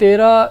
13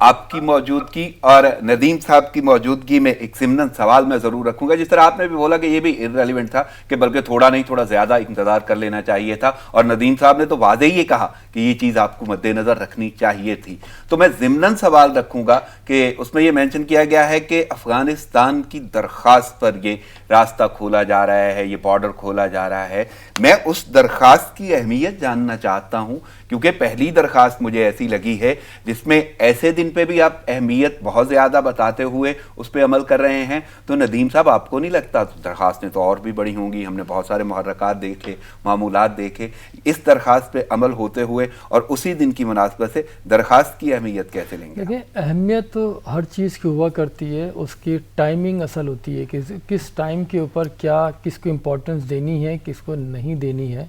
آپ کی موجودگی اور ندیم صاحب کی موجودگی میں ایک ضمن سوال میں ضرور رکھوں گا. جس طرح آپ نے بھی بولا کہ یہ بھی ارریلیونٹ تھا کہ بلکہ تھوڑا نہیں تھوڑا زیادہ انتظار کر لینا چاہیے تھا, اور ندیم صاحب نے تو واضح یہ کہا کہ یہ چیز آپ کو مد نظر رکھنی چاہیے تھی. تو میں ضمن سوال رکھوں گا کہ اس میں یہ مینشن کیا گیا ہے کہ افغانستان کی درخواست پر یہ راستہ کھولا جا رہا ہے, یہ بارڈر کھولا جا رہا ہے. میں اس درخواست کی اہمیت جاننا چاہتا ہوں, کیونکہ پہلی درخواست مجھے ایسی لگی ہے جس میں ایسے دن پہ بھی آپ اہمیت بہت زیادہ بتاتے ہوئے اس پہ عمل کر رہے ہیں. تو ندیم صاحب آپ کو نہیں لگتا درخواستیں تو اور بھی بڑی ہوں گی؟ ہم نے بہت سارے محرکات دیکھے, معمولات دیکھے, اس درخواست پہ عمل ہوتے ہوئے اور اسی دن کی مناسبت سے درخواست کی اہمیت کیسے لیں گے؟ دیکھیں, اہمیت تو ہر چیز کی ہوا کرتی ہے, اس کی ٹائمنگ اصل ہوتی ہے کہ کس ٹائم کے اوپر کیا کس کو امپورٹنس دینی ہے, کس کو نہیں دینی ہے.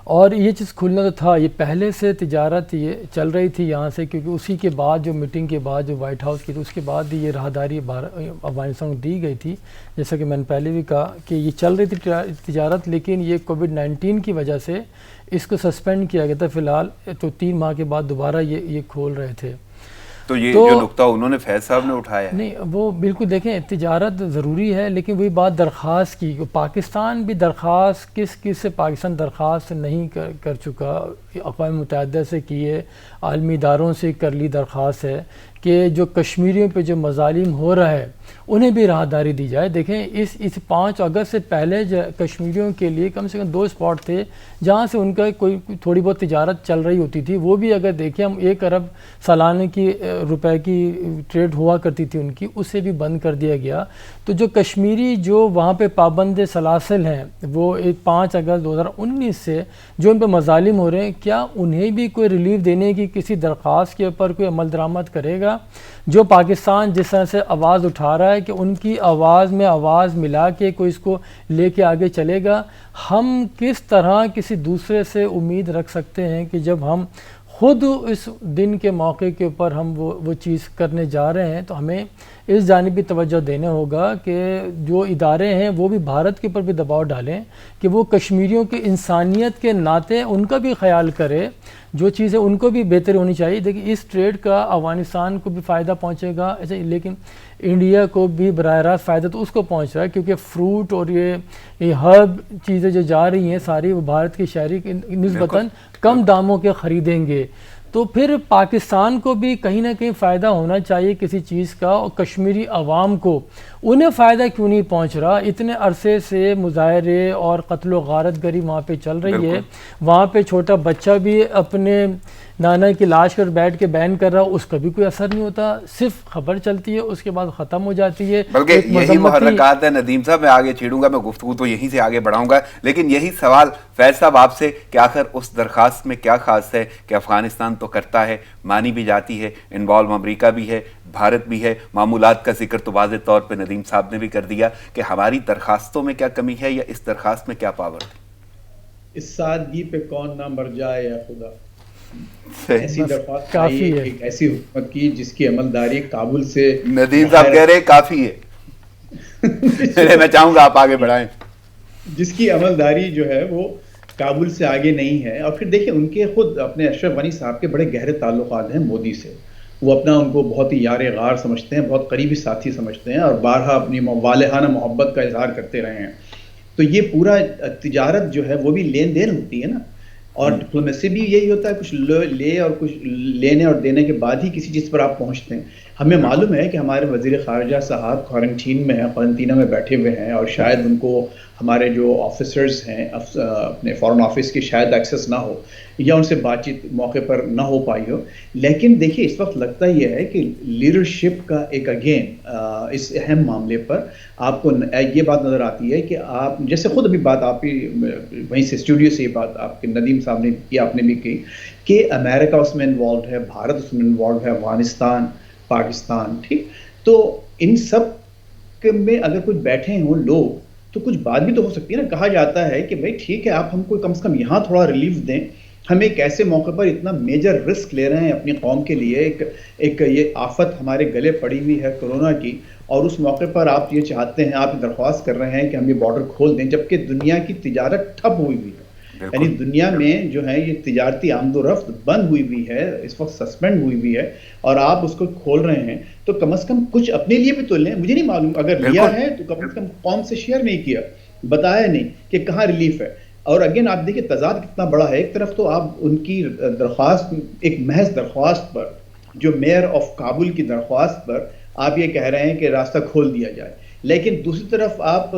اور یہ چیز کھلنا تو تھا, یہ پہلے سے تجارت یہ چل رہی تھی یہاں سے, کیونکہ اسی کے بعد جو میٹنگ کے بعد جو وائٹ ہاؤس کی تھی اس کے بعد یہ راہداری افغانستان کو دی گئی تھی. جیسا کہ میں نے پہلے بھی کہا کہ یہ چل رہی تھی تجارت, لیکن یہ کووڈ-19 کی وجہ سے اس کو سسپینڈ کیا گیا تھا فی الحال. تو 3 ماہ کے بعد دوبارہ یہ کھول رہے تھے. تو یہ جو نقطہ انہوں نے فیض صاحب نے اٹھایا ہے, نہیں وہ بالکل دیکھیں تجارت ضروری ہے, لیکن وہی بات درخواست کی, پاکستان بھی درخواست کس سے پاکستان درخواست نہیں کر چکا. اقوام متحدہ سے کی ہے, عالمی اداروں سے کر لی درخواست ہے کہ جو کشمیریوں پہ جو مظالم ہو رہا ہے انہیں بھی راہداری دی جائے. دیکھیں اس 5 اگست سے پہلے کشمیریوں کے لیے کم سے کم 2 اسپاٹ تھے جہاں سے ان کا کوئی تھوڑی بہت تجارت چل رہی ہوتی تھی. وہ بھی اگر دیکھیں ہم 1 ارب سالانہ کی روپے کی ٹریڈ ہوا کرتی تھی ان کی, اسے بھی بند کر دیا گیا. تو جو کشمیری جو وہاں پہ پابند سلاسل ہیں وہ 5 اگست 2019 سے جو ان پہ مظالم ہو رہے ہیں, کیا انہیں بھی کوئی ریلیف دینے کی کسی درخواست کے اوپر کوئی عمل درآمد کرے گا؟ جو پاکستان جس طرح سے آواز اٹھا رہا ہے کہ ان کی آواز میں آواز ملا کے کوئی اس کو لے کے آگے چلے گا. ہم کس طرح کسی دوسرے سے امید رکھ سکتے ہیں کہ جب ہم خود اس دن کے موقع کے اوپر ہم وہ چیز کرنے جا رہے ہیں؟ تو ہمیں اس جانب بھی توجہ دینا ہوگا کہ جو ادارے ہیں وہ بھی بھارت کے اوپر بھی دباؤ ڈالیں کہ وہ کشمیریوں کی انسانیت کے ناطے ان کا بھی خیال کرے, جو چیزیں ان کو بھی بہتر ہونی چاہیے. دیکھیں اس ٹریڈ کا افغانستان کو بھی فائدہ پہنچے گا ایسے, لیکن انڈیا کو بھی براہ راست فائدہ تو اس کو پہنچ رہا ہے کیونکہ فروٹ اور یہ ہرب چیزیں جو جا رہی ہیں ساری وہ بھارت کے شہری نسبتاً کم داموں کے خریدیں گے. تو پھر پاکستان کو بھی کہیں نہ کہیں فائدہ ہونا چاہیے کسی چیز کا, اور کشمیری عوام کو انہیں فائدہ کیوں نہیں پہنچ رہا؟ اتنے عرصے سے مظاہرے اور قتل و غارت گری وہاں پہ چل رہی ہے, وہاں پہ چھوٹا بچہ بھی اپنے نانا کی لاش پر بیٹھ کے بیان کر رہا, اس کا بھی کوئی اثر نہیں ہوتا, صرف خبر چلتی ہے اس کے بعد ختم ہو جاتی ہے. بلکہ یہی محرکات ہے ندیم صاحب, میں آگے چھیڑوں گا, میں گفتگو تو یہیں سے آگے بڑھاؤں گا, لیکن یہی سوال فیض صاحب آپ سے کہ آخر اس درخواست میں کیا خاص ہے کہ افغانستان تو کرتا ہے, مانی بھی جاتی ہے, انوالو امریکہ بھی ہے, بھارت بھی ہے, معمولات کا ذکر تو واضح طور پہ ندیم صاحب نے بھی کر دیا کہ ہماری درخواستوں میں کیا کمی ہے یا اس درخواست میں کیا پاور ہے؟ اس سادگی پہ کون نہ مر جائے یا خدا. ایسی درخواست کافی ہے, ایک ایسی حکومت کی جس کی عملداری کابل سے, ندیم صاحب کہہ رہے کافی ہے, میں چاہوں گا آپ آگے بڑھائیں, جس کی عملداری جو ہے وہ کابل سے آگے نہیں ہے. اور پھر دیکھیں ان کے خود اپنے اشرف غنی صاحب کے بڑے گہرے تعلقات ہیں مودی سے, وہ اپنا ان کو بہت ہی یار غار سمجھتے ہیں, بہت قریبی ساتھی سمجھتے ہیں, اور بارہا اپنی والہانہ محبت کا اظہار کرتے رہے ہیں. تو یہ پورا تجارت جو ہے وہ بھی لین دین ہوتی ہے نا, اور ڈپلومیسی بھی یہی ہوتا ہے, کچھ لے اور کچھ لینے اور دینے کے بعد ہی کسی چیز پر آپ پہنچتے ہیں. ہمیں معلوم ہے کہ ہمارے وزیر خارجہ صاحب کوارنٹین میں ہیں, قرنطینہ میں بیٹھے ہوئے ہیں, اور شاید ان کو ہمارے جو آفیسرز ہیں اپنے فارن آفس کی شاید ایکسیس نہ ہو, یا ان سے بات چیت موقع پر نہ ہو پائی ہو. لیکن دیکھیے اس وقت لگتا یہ ہے کہ لیڈرشپ کا ایک اگین اس اہم معاملے پر آپ کو یہ بات نظر آتی ہے کہ آپ جیسے خود ابھی بات آپ ہی وہیں سے اسٹوڈیو سے یہ بات آپ کے ندیم صاحب نے کی, آپ نے بھی کی کہ امریکہ اس میں انوالوڈ ہے, بھارت اس میں انوالوڈ ہے, افغانستان, پاکستان, ٹھیک. تو ان سب میں اگر کچھ بیٹھے ہوں لوگ تو کچھ بات بھی تو ہو سکتی ہے نا. کہا جاتا ہے کہ بھائی ٹھیک ہے آپ ہم کو کم سے کم یہاں تھوڑا ریلیف دیں, ہم ایک ایسے موقع پر اتنا میجر رسک لے رہے ہیں اپنی قوم کے لیے, ایک یہ آفت ہمارے گلے پڑی ہوئی ہے کورونا کی, اور اس موقع پر آپ یہ چاہتے ہیں, آپ درخواست کر رہے ہیں کہ ہم یہ بارڈر کھول دیں, جبکہ دنیا کی تجارت ٹھپ ہوئی ہوئی ہے. یعنی دنیا میں جو ہے یہ تجارتی آمد و رفت بند ہوئی ہے، اس وقت سسپینڈ ہوئی ہے، اور آپ اس کو کھول رہے ہیں، تو کم از کم کچھ اپنے لیے بھی تو لیں. مجھے نہیں معلوم، اگر لیا ہے تو کم از کم قوم سے شیئر نہیں کیا، بتایا نہیں کہ کہاں ریلیف ہے. اور اگین آپ دیکھیں تضاد کتنا بڑا ہے. ایک طرف تو آپ ان کی درخواست، ایک محض درخواست پر، جو میئر آف کابل کی درخواست پر آپ یہ کہہ رہے ہیں کہ راستہ کھول دیا جائے، لیکن دوسری طرف آپ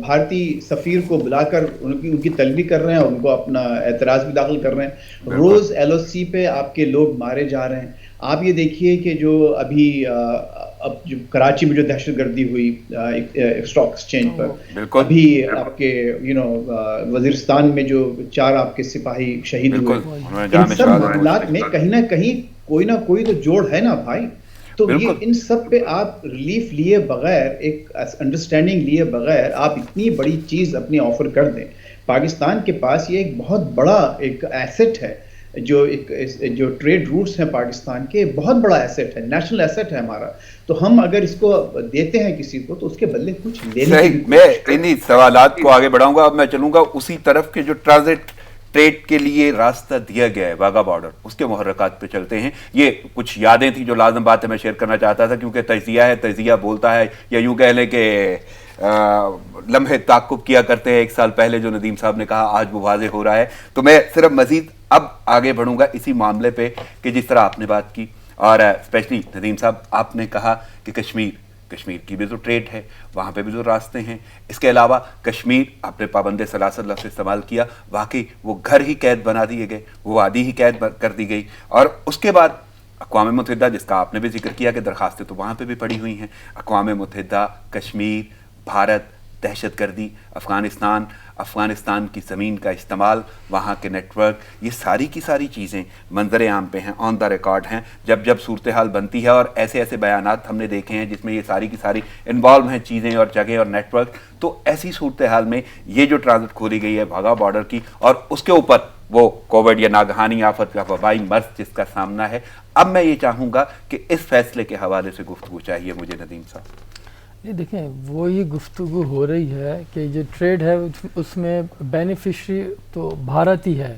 بھارتی سفیر کو بلا کر ان کی طلبی کر رہے ہیں اور ان کو اپنا اعتراض بھی داخل کر رہے ہیں. روز LOC پہ آپ کے لوگ مارے جا رہے ہیں. آپ یہ دیکھیے کہ جو ابھی اب جو کراچی میں جو دہشت گردی ہوئی اسٹاک ایکسچینج پر، ابھی آپ کے وزیرستان میں جو 4 آپ کے سپاہی شہید ہوئے، ان سب معاملات میں کہیں نہ کہیں کوئی نہ کوئی تو جوڑ ہے نا بھائی. تو یہ ان سب پہ آپ ریلیف لیے بغیر، ایک انڈرسٹینڈنگ لیے بغیر آپ اتنی بڑی چیز اپنی آفر کر دیں. پاکستان کے پاس یہ ایک بہت بڑا ایک ایسٹ ہے، جو ٹریڈ روٹس ہیں پاکستان کے، بہت بڑا ایسٹ ہے، نیشنل ایسٹ ہے ہمارا. تو ہم اگر اس کو دیتے ہیں کسی کو تو اس کے بدلے کچھ لینے کی. میں انہی سوالات کو آگے بڑھاؤں گا. اب میں چلوں گا اسی طرف کے جو ٹرانزٹ ٹریڈ کے لیے راستہ دیا گیا ہے واگا بارڈر، اس کے محرکات پہ چلتے ہیں. یہ کچھ یادیں تھیں جو لازم بات ہے میں شیئر کرنا چاہتا تھا، کیونکہ تجزیہ ہے، تجزیہ بولتا ہے، یا یوں کہہ لیں کہ لمحے تعقب کیا کرتے ہیں. 1 سال پہلے جو ندیم صاحب نے کہا آج وہ واضح ہو رہا ہے. تو میں صرف مزید اب آگے بڑھوں گا اسی معاملے پہ کہ جس طرح آپ نے بات کی، اور اسپیشلی ندیم صاحب آپ نے کہا کہ کشمیر کی بھی تو ٹریڈ ہے، وہاں پہ بھی تو راستے ہیں. اس کے علاوہ کشمیر آپ نے پابند سلاسل لفظ استعمال کیا، واقعی وہ گھر ہی قید بنا دیے گئے، وہ وادی ہی قید کر دی گئی. اور اس کے بعد اقوام متحدہ، جس کا آپ نے بھی ذکر کیا کہ درخواستیں تو وہاں پہ بھی پڑی ہوئی ہیں، اقوام متحدہ، کشمیر، بھارت، دہشت گردی، افغانستان کی زمین کا استعمال، وہاں کے نیٹ ورک، یہ ساری کی ساری چیزیں منظر عام پہ ہیں، آن دا ریکارڈ ہیں. جب صورتحال بنتی ہے اور ایسے بیانات ہم نے دیکھے ہیں جس میں یہ ساری کی ساری انوالو ہیں چیزیں اور جگہ اور نیٹ ورک، تو ایسی صورتحال میں یہ جو ٹرانزٹ کھولی گئی ہے واگا بارڈر کی، اور اس کے اوپر وہ کووڈ یا ناگہانی آفت کا وبائی مرض جس کا سامنا ہے. اب میں یہ چاہوں گا کہ اس فیصلے کے حوالے سے گفتگو چاہیے مجھے ندیم صاحب. دیکھیں وہی گفتگو ہو رہی ہے کہ جو ٹریڈ ہے اس میں بینیفیشری تو بھارت ہی ہے،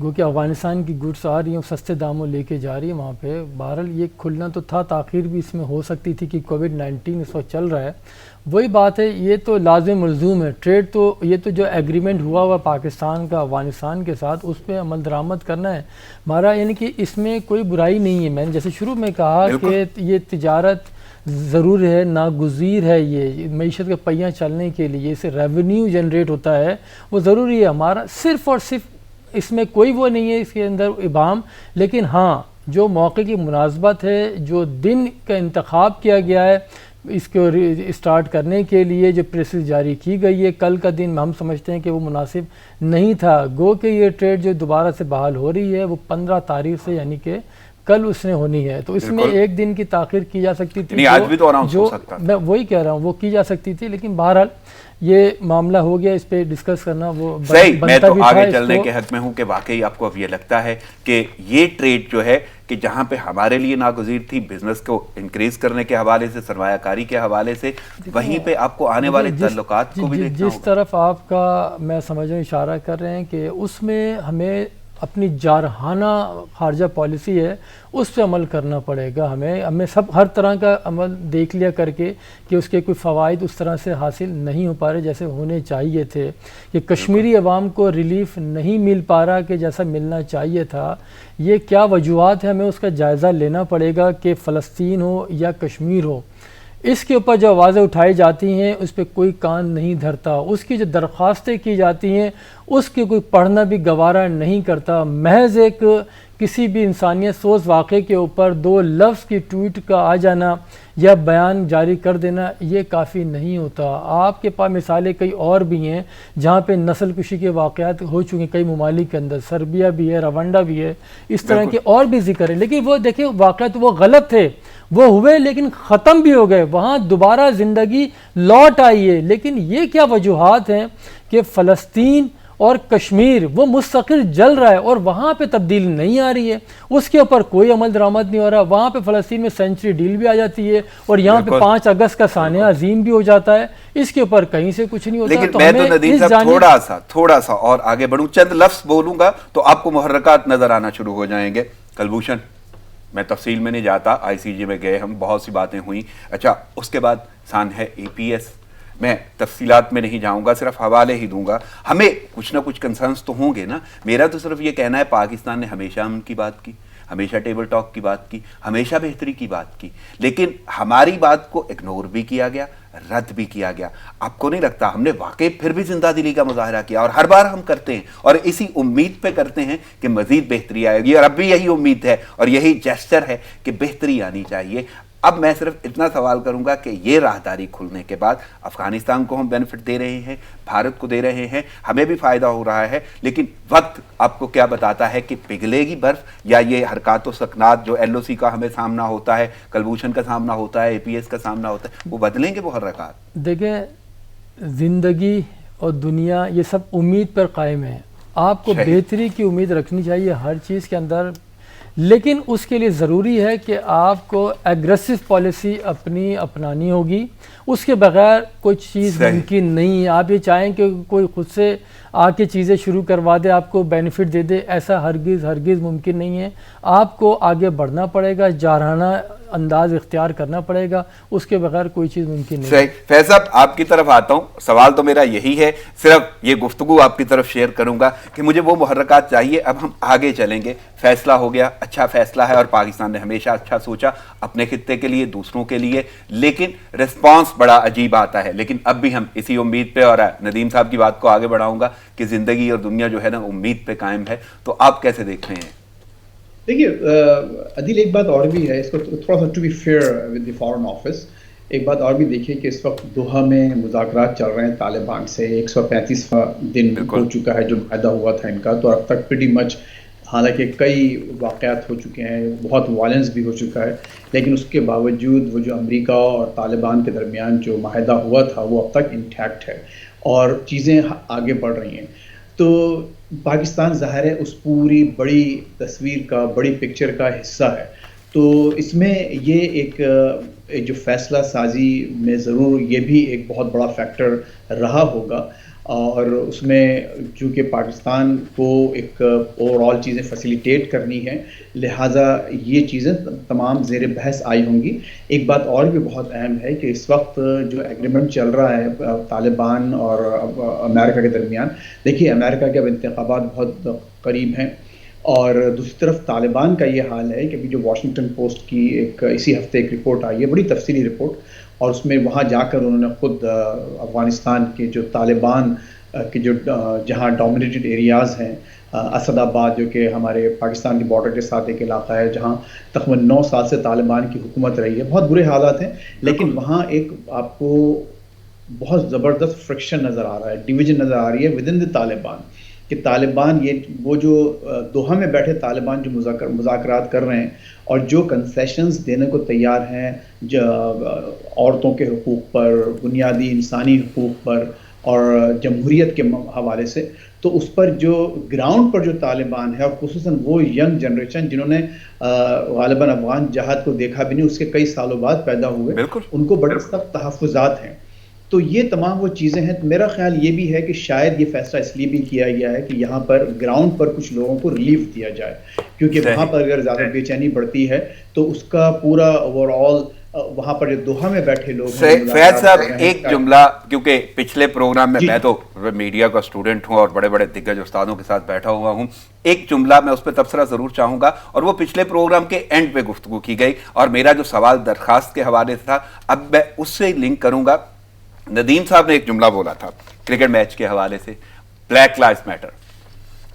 گو کہ افغانستان کی گڈس آ رہی ہیں، سستے داموں لے کے جا رہی ہیں وہاں پہ. بہرحال یہ کھلنا تو تھا، تاخیر بھی اس میں ہو سکتی تھی کہ کووڈ-19 اس وقت چل رہا ہے. وہی بات ہے، یہ تو لازم ملزوم ہے ٹریڈ. تو یہ تو جو ایگریمنٹ ہوا پاکستان کا افغانستان کے ساتھ، اس پہ عمل درآمد کرنا ہے ہمارا. یعنی کہ اس میں کوئی برائی نہیں ہے. میں نے جیسے شروع میں کہا کہ یہ تجارت ضرور ہے، ناگزیر ہے، یہ معیشت کے پہیہ چلنے کے لیے، اس سے ریونیو جنریٹ ہوتا ہے، وہ ضروری ہے ہمارا. صرف اور صرف اس میں کوئی وہ نہیں ہے اس کے اندر ابہام. لیکن ہاں جو موقع کی مناسبت ہے، جو دن کا انتخاب کیا گیا ہے اس کو اسٹارٹ کرنے کے لیے، جو پریسز جاری کی گئی ہے، کل کا دن ہم سمجھتے ہیں کہ وہ مناسب نہیں تھا. گو کہ یہ ٹریڈ جو دوبارہ سے بحال ہو رہی ہے وہ 15 تاریخ سے، یعنی کہ کل اس نے ہونی ہے. تو اس میں 1 دن کی تاخیر کی جا سکتی تھی، آج بھی تو اناؤنس ہو سکتا تھا. میں وہی کہہ رہا ہوں وہ کی جا سکتی تھی. لیکن بہرحال یہ معاملہ ہو گیا، اس پہ ڈسکس کرنا وہ صحیح. میں تو آگے چلنے کے حق میں ہوں کہ واقعی آپ کو اب یہ لگتا ہے کہ یہ ٹریڈ جو ہے کہ جہاں پہ ہمارے لیے ناگزیر تھی بزنس کو انکریز کرنے کے حوالے سے، سرمایہ کاری کے حوالے سے، وہیں پہ آپ کو آنے والے تعلقات کو بھی دیکھنا ہوگا. جس طرف آپ کا میں سمجھ رہا ہوں اشارہ کر رہے ہیں کہ اس میں ہمیں اپنی جارحانہ خارجہ پالیسی ہے اس پہ عمل کرنا پڑے گا. ہمیں سب ہر طرح کا عمل دیکھ لیا کر کے کہ اس کے کوئی فوائد اس طرح سے حاصل نہیں ہو پا رہے جیسے ہونے چاہیے تھے، کہ کشمیری عوام کو ریلیف نہیں مل پا رہا کہ جیسا ملنا چاہیے تھا. یہ کیا وجوہات ہیں، ہمیں اس کا جائزہ لینا پڑے گا کہ فلسطین ہو یا کشمیر ہو، اس کے اوپر جو آوازیں اٹھائی جاتی ہیں اس پہ کوئی کان نہیں دھرتا. اس کی جو درخواستیں کی جاتی ہیں اس کی کوئی پڑھنا بھی گوارا نہیں کرتا. محض ایک کسی بھی انسانیت سوز واقعے کے اوپر 2 لفظ کی ٹویٹ کا آ جانا یا بیان جاری کر دینا یہ کافی نہیں ہوتا. آپ کے پاس مثالیں کئی اور بھی ہیں جہاں پہ نسل کشی کے واقعات ہو چکے ہیں کئی ممالک کے اندر، سربیا بھی ہے، روانڈا بھی ہے، اس طرح کے اور بھی ذکر ہے. لیکن وہ دیکھیں واقعات وہ غلط تھے، وہ ہوئے لیکن ختم بھی ہو گئے، وہاں دوبارہ زندگی لوٹ آئی ہے. لیکن یہ کیا وجوہات ہیں کہ فلسطین اور کشمیر وہ مستقل جل رہا ہے اور وہاں پہ تبدیلی نہیں آ رہی ہے, اس کے اوپر کوئی عمل درآمد نہیں ہو رہا. وہاں پہ فلسطین میں سینچری ڈیل بھی آ جاتی ہے اور یہاں پہ 5 اگست کا سانحہ عظیم بھی ہو جاتا ہے, اس کے اوپر کہیں سے کچھ نہیں ہوتا. لیکن میں تو ندیم صاحب تھوڑا سا اور آگے بڑھوں, چند لفظ بولوں گا تو آپ کو محرکات نظر آنا شروع ہو جائیں گے. کلبھوشن, میں تفصیل میں نہیں جاتا, آئی سی جی میں گئے ہم, بہت سی باتیں ہوئیں. اچھا, اس کے بعد سانحہ اے پی ایس, میں تفصیلات میں نہیں جاؤں گا, صرف حوالے ہی دوں گا. ہمیں کچھ نہ کچھ کنسرنس تو ہوں گے نا. میرا تو صرف یہ کہنا ہے پاکستان نے ہمیشہ امن کی بات کی, ہمیشہ ٹیبل ٹاک کی بات کی, ہمیشہ بہتری کی بات کی, لیکن ہماری بات کو اگنور بھی کیا گیا, رد بھی کیا گیا. آپ کو نہیں لگتا ہم نے واقعی پھر بھی زندہ دلی کا مظاہرہ کیا, اور ہر بار ہم کرتے ہیں اور اسی امید پہ کرتے ہیں کہ مزید بہتری آئے گی, اور اب بھی یہی امید ہے اور یہی جیسچر ہے کہ بہتری آنی چاہیے. اب میں صرف اتنا سوال کروں گا کہ یہ راہداری کھلنے کے بعد افغانستان کو ہم بینیفٹ دے رہے ہیں, بھارت کو دے رہے ہیں, ہمیں بھی فائدہ ہو رہا ہے, لیکن وقت آپ کو کیا بتاتا ہے کہ پگھلے گی برف یا یہ حرکات و سکنات جو ایل او سی کا ہمیں سامنا ہوتا ہے, کلبھوشن کا سامنا ہوتا ہے, اے پی ایس کا سامنا ہوتا ہے, وہ بدلیں گے وہ حرکات؟ دیکھیں, زندگی اور دنیا یہ سب امید پر قائم ہے. آپ کو بہتری کی امید رکھنی چاہیے ہر چیز کے اندر, لیکن اس کے لیے ضروری ہے کہ آپ کو ایگریسو پالیسی اپنانی ہوگی. اس کے بغیر کوئی چیز ممکن نہیں ہے. آپ یہ چاہیں کہ کوئی خود سے آ کے چیزیں شروع کروا دے, آپ کو بینیفٹ دے دے, ایسا ہرگز ممکن نہیں ہے. آپ کو آگے بڑھنا پڑے گا, جارحانہ انداز اختیار کرنا پڑے گا, اس کے بغیر کوئی چیز ممکن نہیں ہے. فیض صاحب, آپ کی طرف آتا ہوں. سوال تو میرا یہی ہے, صرف یہ گفتگو آپ کی طرف شیئر کروں گا کہ مجھے وہ محرکات چاہیے. اب ہم آگے چلیں گے, فیصلہ ہو گیا, اچھا فیصلہ ہے, اور پاکستان نے ہمیشہ اچھا سوچا اپنے خطے کے لیے, دوسروں کے لیے, لیکن رسپانس بڑا عجیب آتا ہے. لیکن اب بھی ہم اسی امید پہ, اور ندیم صاحب کی بات کو آگے بڑھاؤں گا کہ زندگی اور دنیا جو ہے نا امید پہ قائم ہے. تو آپ کیسے دیکھ رہے ہیں؟ دیکھیے عدیل, ایک بات اور بھی ہے, اس کو تھوڑا سا to be fair with the foreign office, ایک بات اور بھی دیکھیے کہ اس وقت دوحہ میں مذاکرات چل رہے ہیں طالبان سے. 135واں دن ہو چکا ہے جو معاہدہ ہوا تھا ان کا, تو اب تک پریٹی مچ, حالانکہ کئی واقعات ہو چکے ہیں, بہت وائلنس بھی ہو چکا ہے, لیکن اس کے باوجود وہ جو امریکہ اور طالبان کے درمیان جو معاہدہ ہوا تھا وہ اب تک انٹیکٹ ہے اور چیزیں آگے بڑھ رہی ہیں. تو پاکستان ظاہر ہے اس پوری بڑی تصویر کا, بڑی پکچر کا حصہ ہے. تو اس میں یہ ایک جو فیصلہ سازی میں ضرور یہ بھی ایک بہت بڑا فیکٹر رہا ہوگا, اور اس میں چونکہ پاکستان کو ایک اوور آل چیزیں فیسیلیٹیٹ کرنی ہیں, لہٰذا یہ چیزیں تمام زیر بحث آئی ہوں گی. ایک بات اور بھی بہت اہم ہے کہ اس وقت جو ایگریمنٹ چل رہا ہے طالبان اور امریکہ کے درمیان, دیکھیے امریکہ کے اب انتخابات بہت قریب ہیں, اور دوسری طرف طالبان کا یہ حال ہے کہ ابھی جو واشنگٹن پوسٹ کی ایک اسی ہفتے ایک رپورٹ آئی ہے, بڑی تفصیلی رپورٹ, اور اس میں وہاں جا کر انہوں نے خود افغانستان کے جو طالبان کے جو جہاں ڈومینیٹڈ ایریاز ہیں, اسد آباد جو کہ ہمارے پاکستان کی بارڈر کے ساتھ ایک علاقہ ہے جہاں تقریباً 9 سال سے طالبان کی حکومت رہی ہے, بہت برے حالات ہیں, لیکن وہاں ایک آپ کو بہت زبردست فرکشن نظر آ رہا ہے, ڈویژن نظر آ رہی ہے ود ان دی طالبان, کہ طالبان یہ وہ جو دوحہ میں بیٹھے طالبان جو مذاکرات کر رہے ہیں اور جو کنسیشنز دینے کو تیار ہیں عورتوں کے حقوق پر, بنیادی انسانی حقوق پر اور جمہوریت کے حوالے سے, تو اس پر جو گراؤنڈ پر جو طالبان ہے, اور خصوصاً وہ ینگ جنریشن جنہوں نے غالباً افغان جہاد کو دیکھا بھی نہیں, اس کے کئی سالوں بعد پیدا ہوئے, ان کو بڑے سخت تحفظات ہیں. تو یہ تمام وہ چیزیں ہیں. میرا خیال یہ بھی ہے کہ شاید یہ فیصلہ اس لیے بھی کیا گیا ہے کہ یہاں پر گراؤنڈ پر کچھ لوگوں کو ریلیف دیا جائے, کیونکہ وہاں پر اگر زیادہ بے چینی بڑھتی ہے تو اس کا پورا اوور آل وہاں پر جو دوحہ میں بیٹھے لوگ ہیں. فیض صاحب ایک جملہ, کیونکہ پچھلے پروگرام میں میں تو میڈیا کا اسٹوڈنٹ ہوں اور بڑے بڑے دگج استادوں کے ساتھ بیٹھا ہوا ہوں, ایک جملہ میں اس پہ تبصرہ ضرور چاہوں گا, اور وہ پچھلے پروگرام کے اینڈ پہ گفتگو کی گئی, اور میرا جو سوال درخواست کے حوالے سے تھا اب میں اس سے لنک کروں گا. ندیم صاحب نے ایک جملہ بولا تھا کرکٹ میچ کے حوالے سے, بلیک لائفز میٹر,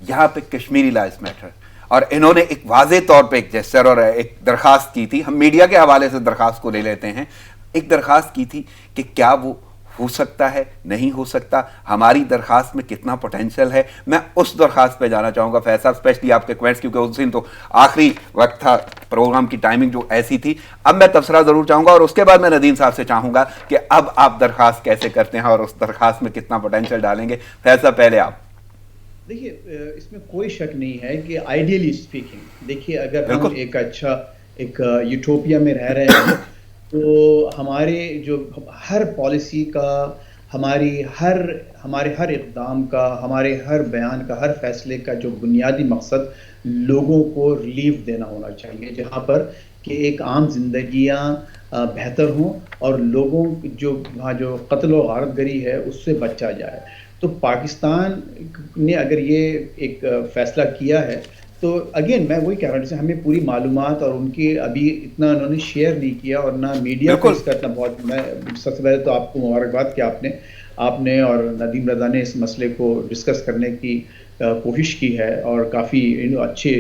یہاں پہ کشمیری لائفز میٹر, اور انہوں نے ایک واضح طور پہ ایک جیسچر اور ایک درخواست کی تھی. ہم میڈیا کے حوالے سے درخواست کو لے لیتے ہیں. ایک درخواست کی تھی کہ کیا وہ ہو سکتا ہے, نہیں ہو سکتا, ہماری درخواست میں کتنا پوٹینشیل ہے. میں اس درخواست پہ جانا چاہوں گا فیض صاحب, اسپیشلی آپ کے کوئنٹس, کیونکہ اس دن تو آخری وقت تھا, پروگرام کی ٹائمنگ جو ایسی تھی. اب میں تبصرہ ضرور چاہوں گا, اور اس کے بعد میں ندیم صاحب سے چاہوں گا کہ اب آپ درخواست کیسے کرتے ہیں اور اس درخواست میں کتنا پوٹینشیل ڈالیں گے. فیض صاحب پہلے آپ. دیکھیے اس میں کوئی شک نہیں ہے کہ آئیڈیلی اسپیکنگ، دیکھیے اگر ہم ایک اچھا ایک یوٹوپیا میں رہ رہے ہیں تو ہمارے جو ہر پالیسی کا، ہمارے ہر اقدام کا، ہمارے ہر بیان کا، ہر فیصلے کا جو بنیادی مقصد لوگوں کو ریلیف دینا ہونا چاہیے، جہاں پر کہ ایک عام زندگیاں بہتر ہوں اور لوگوں جو قتل و غارت گری ہے اس سے بچا جائے۔ تو پاکستان نے اگر یہ ایک فیصلہ کیا ہے تو اگین میں وہی کہہ رہا ہوں، جیسے ہمیں پوری معلومات اور ان کی ابھی اتنا انہوں نے شیئر نہیں کیا اور نہ میڈیا کو اس کا اتنا بہت، میں سب سے پہلے تو آپ کو مبارکباد کہ آپ نے اور ندیم رضا نے اس مسئلے کو ڈسکس کرنے کی کوشش کی ہے اور کافی اچھے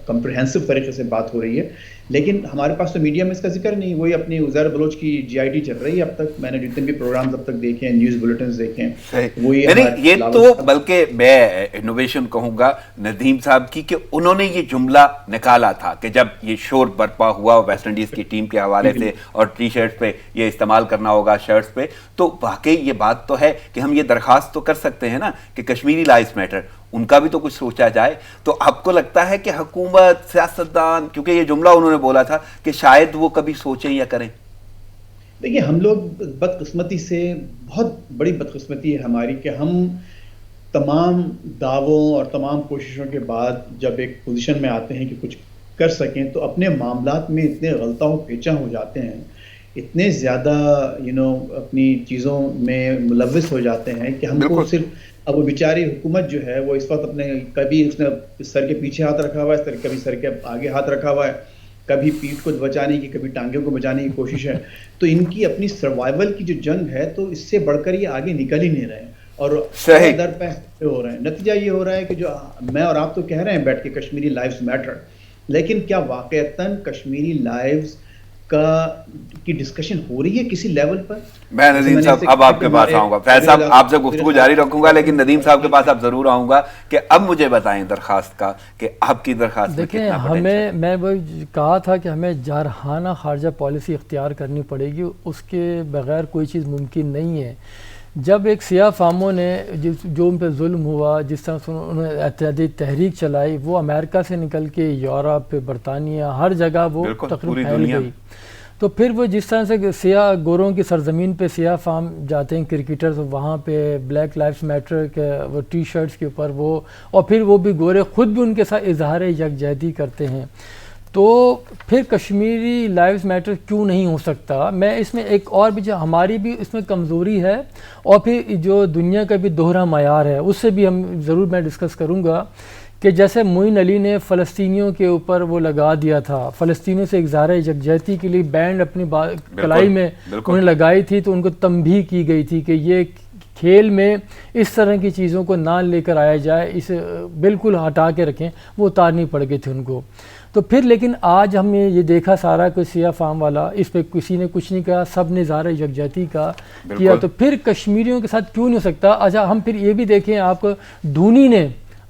کمپریہنسو طریقے سے بات ہو رہی ہے، لیکن ہمارے پاس تو میڈیا میں اس کا ذکر نہیں۔ وہی اپنی عزیر بلوچ کی GIT چل رہی ہے اب تک، میں نے جتنے بھی پروگرامز اب تک دیکھے ہیں، نیوز بلٹنز دیکھے ہیں، وہی یہ تو بلکہ میں انوویشن کہوں گا ندیم صاحب کی کہ انہوں نے یہ جملہ نکالا تھا کہ جب یہ شور برپا ہوا ویسٹ انڈیز کی ٹیم کے حوالے سے اور ٹی شرٹ پہ یہ استعمال کرنا ہوگا شرٹس پہ، تو واقعی یہ بات تو ہے کہ ہم یہ درخواست تو کر سکتے ہیں نا کہ کشمیری لائفز میٹر، ان کا بھی تو کچھ سوچا جائے۔ تو آپ کو لگتا ہے کہ حکومت، سیاستدان، کیونکہ یہ جملہ انہوں نے بولا تھا کہ شاید وہ کبھی سوچیں یا کریں؟ دیکھیے ہم لوگ بدقسمتی سے، بہت بڑی بدقسمتی ہے ہماری کہ ہم تمام دعووں اور تمام کوششوں کے بعد جب ایک پوزیشن میں آتے ہیں کہ کچھ کر سکیں تو اپنے معاملات میں اتنے غلطہ و پیچا ہو جاتے ہیں، اتنے زیادہ اپنی چیزوں میں ملوث ہو جاتے ہیں کہ ہم کو صرف اب وہ بیچاری حکومت جو ہے وہ اس وقت کبھی اس نے سر کے پیچھے ہاتھ رکھا ہوا ہے، کبھی سر کے آگے ہاتھ رکھا ہوا ہے، کبھی پیٹھ کو بچانے کی، کبھی ٹانگوں کو بچانے کی کوشش ہے۔ تو ان کی اپنی سروائیول کی جو جنگ ہے تو اس سے بڑھ کر یہ آگے نکل ہی نہیں رہے ہیں اور در پہ ہو رہے ہیں۔ نتیجہ یہ ہو رہا ہے کہ جو میں اور آپ تو کہہ رہے ہیں بیٹھ کے کشمیری لائفز میٹر، لیکن کیا واقعتاً کشمیری لائفز کی ڈسکشن ہو رہی ہے کسی لیول پر؟ میں ندیم صاحب اب آپ کے پاس آؤں گا، فیض صاحب آپ سے گفتگو جاری رکھوں گا، لیکن ندیم صاحب کے پاس اب ضرور آؤں گا کہ اب مجھے بتائیں درخواست کا کہ آپ کی درخواست دیکھیں میں وہ کہا تھا کہ ہمیں جارحانہ خارجہ پالیسی اختیار کرنی پڑے گی، اس کے بغیر کوئی چیز ممکن نہیں ہے۔ جب ایک سیاہ فاموں نے جو ان پہ ظلم ہوا، جس طرح سے انہوں نے احتجاجی تحریک چلائی، وہ امریکہ سے نکل کے یورپ، برطانیہ، ہر جگہ وہ تقریباً پھیل گئی۔ تو پھر وہ جس طرح سے سیاہ گوروں کی سرزمین پہ سیاہ فام جاتے ہیں کرکٹرز، وہاں پہ بلیک لائفز میٹر کے وہ ٹی شرٹس کے اوپر وہ، اور پھر وہ بھی گورے خود بھی ان کے ساتھ اظہار یکجہتی کرتے ہیں، تو پھر کشمیری لائفز میٹر کیوں نہیں ہو سکتا؟ میں اس میں ایک اور بھی جو ہماری بھی اس میں کمزوری ہے اور پھر جو دنیا کا بھی دوہرا معیار ہے، اس سے بھی ہم ضرور میں ڈسکس کروں گا کہ جیسے معین علی نے فلسطینیوں کے اوپر وہ لگا دیا تھا، فلسطینیوں سے اظہار یکجہتی کے لیے بینڈ اپنی کلائی میں انہوں نے لگائی تھی، تو ان کو تنبیہ کی گئی تھی کہ یہ کھیل میں اس طرح کی چیزوں کو نہ لے کر آیا جائے، اسے بالکل ہٹا کے رکھیں، وہ اتارنی پڑ گئی تھی ان کو۔ تو پھر لیکن آج ہم نے یہ دیکھا سارا کوئی سیاہ فام والا، اس پہ کسی نے کچھ نہیں کہا، سب نے اظہار یکجہتی کا کیا، تو پھر کشمیریوں کے ساتھ کیوں نہیں ہو سکتا؟ اچھا ہم پھر یہ بھی دیکھیں، آپ دھونی نے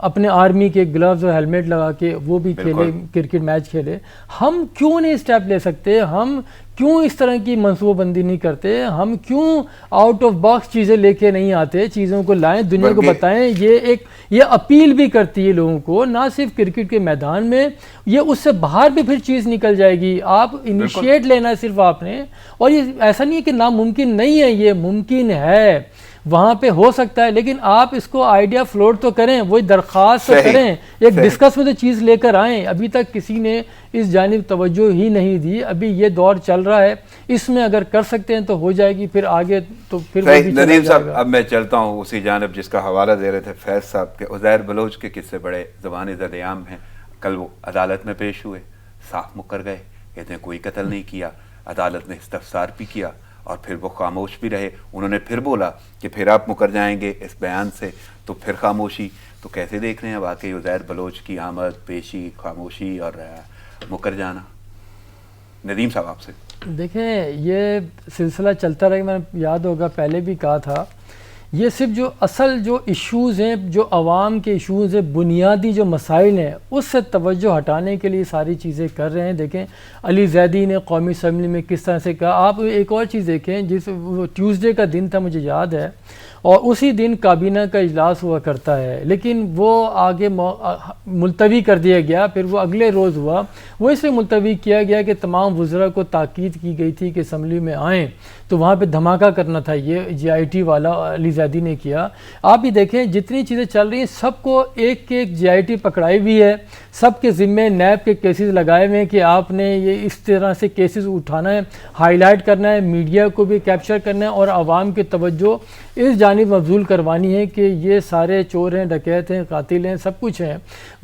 اپنے آرمی کے گلوز اور ہیلمٹ لگا کے وہ بھی کھیلے، کرکٹ میچ کھیلے، ہم کیوں نہیں اسٹیپ لے سکتے؟ ہم کیوں اس طرح کی منصوبہ بندی نہیں کرتے؟ ہم کیوں آؤٹ آف باکس چیزیں لے کے نہیں آتے؟ چیزوں کو لائیں، دنیا کو بتائیں۔ یہ اپیل بھی کرتی ہے لوگوں کو، نہ صرف کرکٹ کے میدان میں، یہ اس سے باہر بھی پھر چیز نکل جائے گی۔ آپ انیشیٹ لینا ہے صرف آپ نے، اور یہ ایسا نہیں ہے کہ ناممکن نہیں ہے، یہ ممکن ہے، وہاں پہ ہو سکتا ہے، لیکن آپ اس کو آئیڈیا فلوٹ تو کریں، وہی درخواست تو کریں، ایک ڈسکس میں تو چیز لے کر آئیں۔ ابھی تک کسی نے اس جانب توجہ ہی نہیں دی، ابھی یہ دور چل رہا ہے، اس میں اگر کر سکتے ہیں تو ہو جائے گی، پھر آگے تو پھر وہ بھی ندیم صاحب اب میں چلتا ہوں اسی جانب جس کا حوالہ دے رہے تھے فیض صاحب کے۔ عزیر بلوچ کے قصے بڑے زبان زد عام ہیں، کل وہ عدالت میں پیش ہوئے، صاف مکر گئے، کہتے ہیں کوئی قتل نہیں کیا، عدالت نے استفسار بھی کیا اور پھر وہ خاموش بھی رہے۔ انہوں نے پھر بولا کہ پھر آپ مکر جائیں گے اس بیان سے، تو پھر خاموشی۔ تو کیسے دیکھ رہے ہیں واقعی عزیر بلوچ کی آمد، پیشی، خاموشی اور مکر جانا؟ ندیم صاحب آپ سے دیکھیں، یہ سلسلہ چلتا رہے، میں یاد ہوگا پہلے بھی کہا تھا، یہ صرف جو اصل جو ایشوز ہیں، جو عوام کے ایشوز ہیں، بنیادی جو مسائل ہیں، اس سے توجہ ہٹانے کے لیے ساری چیزیں کر رہے ہیں۔ دیکھیں علی زیدی نے قومی اسمبلی میں کس طرح سے کہا۔ آپ ایک اور چیز دیکھیں، ٹیوزڈے کا دن تھا، مجھے یاد ہے، اور اسی دن کابینہ کا اجلاس ہوا کرتا ہے، لیکن وہ آگے ملتوی کر دیا گیا، پھر وہ اگلے روز ہوا۔ وہ اس لیے ملتوی کیا گیا کہ تمام وزراء کو تاکید کی گئی تھی کہ اسمبلی میں آئیں، تو وہاں پہ دھماکہ کرنا تھا۔ یہ جی آئی ٹی والا علی زیدی نے کیا۔ آپ بھی دیکھیں جتنی چیزیں چل رہی ہیں سب کو ایک ایک جی آئی ٹی پکڑائی ہوئی ہے، سب کے ذمے نیب کے کیسز لگائے ہوئے ہیں کہ آپ نے یہ اس طرح سے کیسز اٹھانا ہے، ہائی لائٹ کرنا ہے، میڈیا کو بھی کیپچر کرنا ہے اور عوام کی توجہ اس جانب مبذول کروانی ہے کہ یہ سارے چور ہیں، ڈکیت ہیں، قاتل ہیں، سب کچھ ہیں۔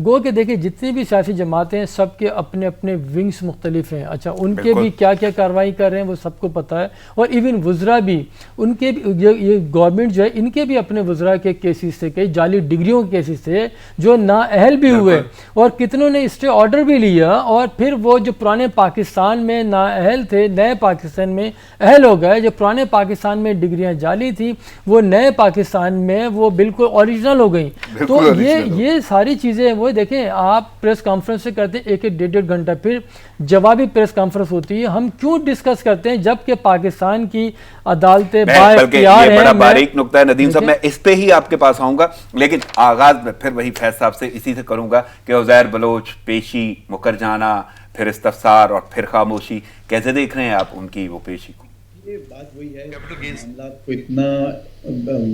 گو کہ دیکھیں جتنی بھی سیاسی جماعتیں ہیں سب کے اپنے اپنے ونگز مختلف ہیں، اچھا ان کے بھی کیا کیا کارروائی کر رہے ہیں وہ سب کو پتہ ہے، اور ایون وزراء بھی ان کے یہ گورنمنٹ جو ہے ان کے بھی اپنے وزراء کے کیسز تھے، کئی جعلی ڈگریوں کے کیسز تھے جو نااہل بھی ہوئے اور کتنوں نے اسٹے آرڈر بھی لیا، اور پھر وہ جو پرانے پاکستان میں نااہل تھے نئے پاکستان میں اہل ہو گئے، جو پرانے پاکستان میں ڈگریاں جعلی تھیں وہ نئے پاکستان میں وہ بالکل اوریجنل ہو گئیں۔ تو یہ ساری چیزیں وہ دیکھیں آپ پریس کانفرنس سے کرتے ہیں ایک ایک ڈیڑھ ڈیڑھ گھنٹہ، پھر جوابی پریس کانفرنس ہوتی ہے، ہم کیوں ڈسکس کرتے ہیں جبکہ پاکستان کی عدالتیں بااختیار ہیں۔ بڑا باریک نقطہ ہے ندیم صاحب، میں اس پہ ہی آپ کے پاس آؤں گا، لیکن آغاز میں پھر وہی فیض صاحب سے اسی سے کروں گا کہ عزیر بلوچ پیشی، مکر جانا، پھر استفسار اور پھر خاموشی، کیسے دیکھ رہے ہیں آپ ان کی وہ پیشی کو؟ یہ بات وہی ہے، معاملات کو اتنا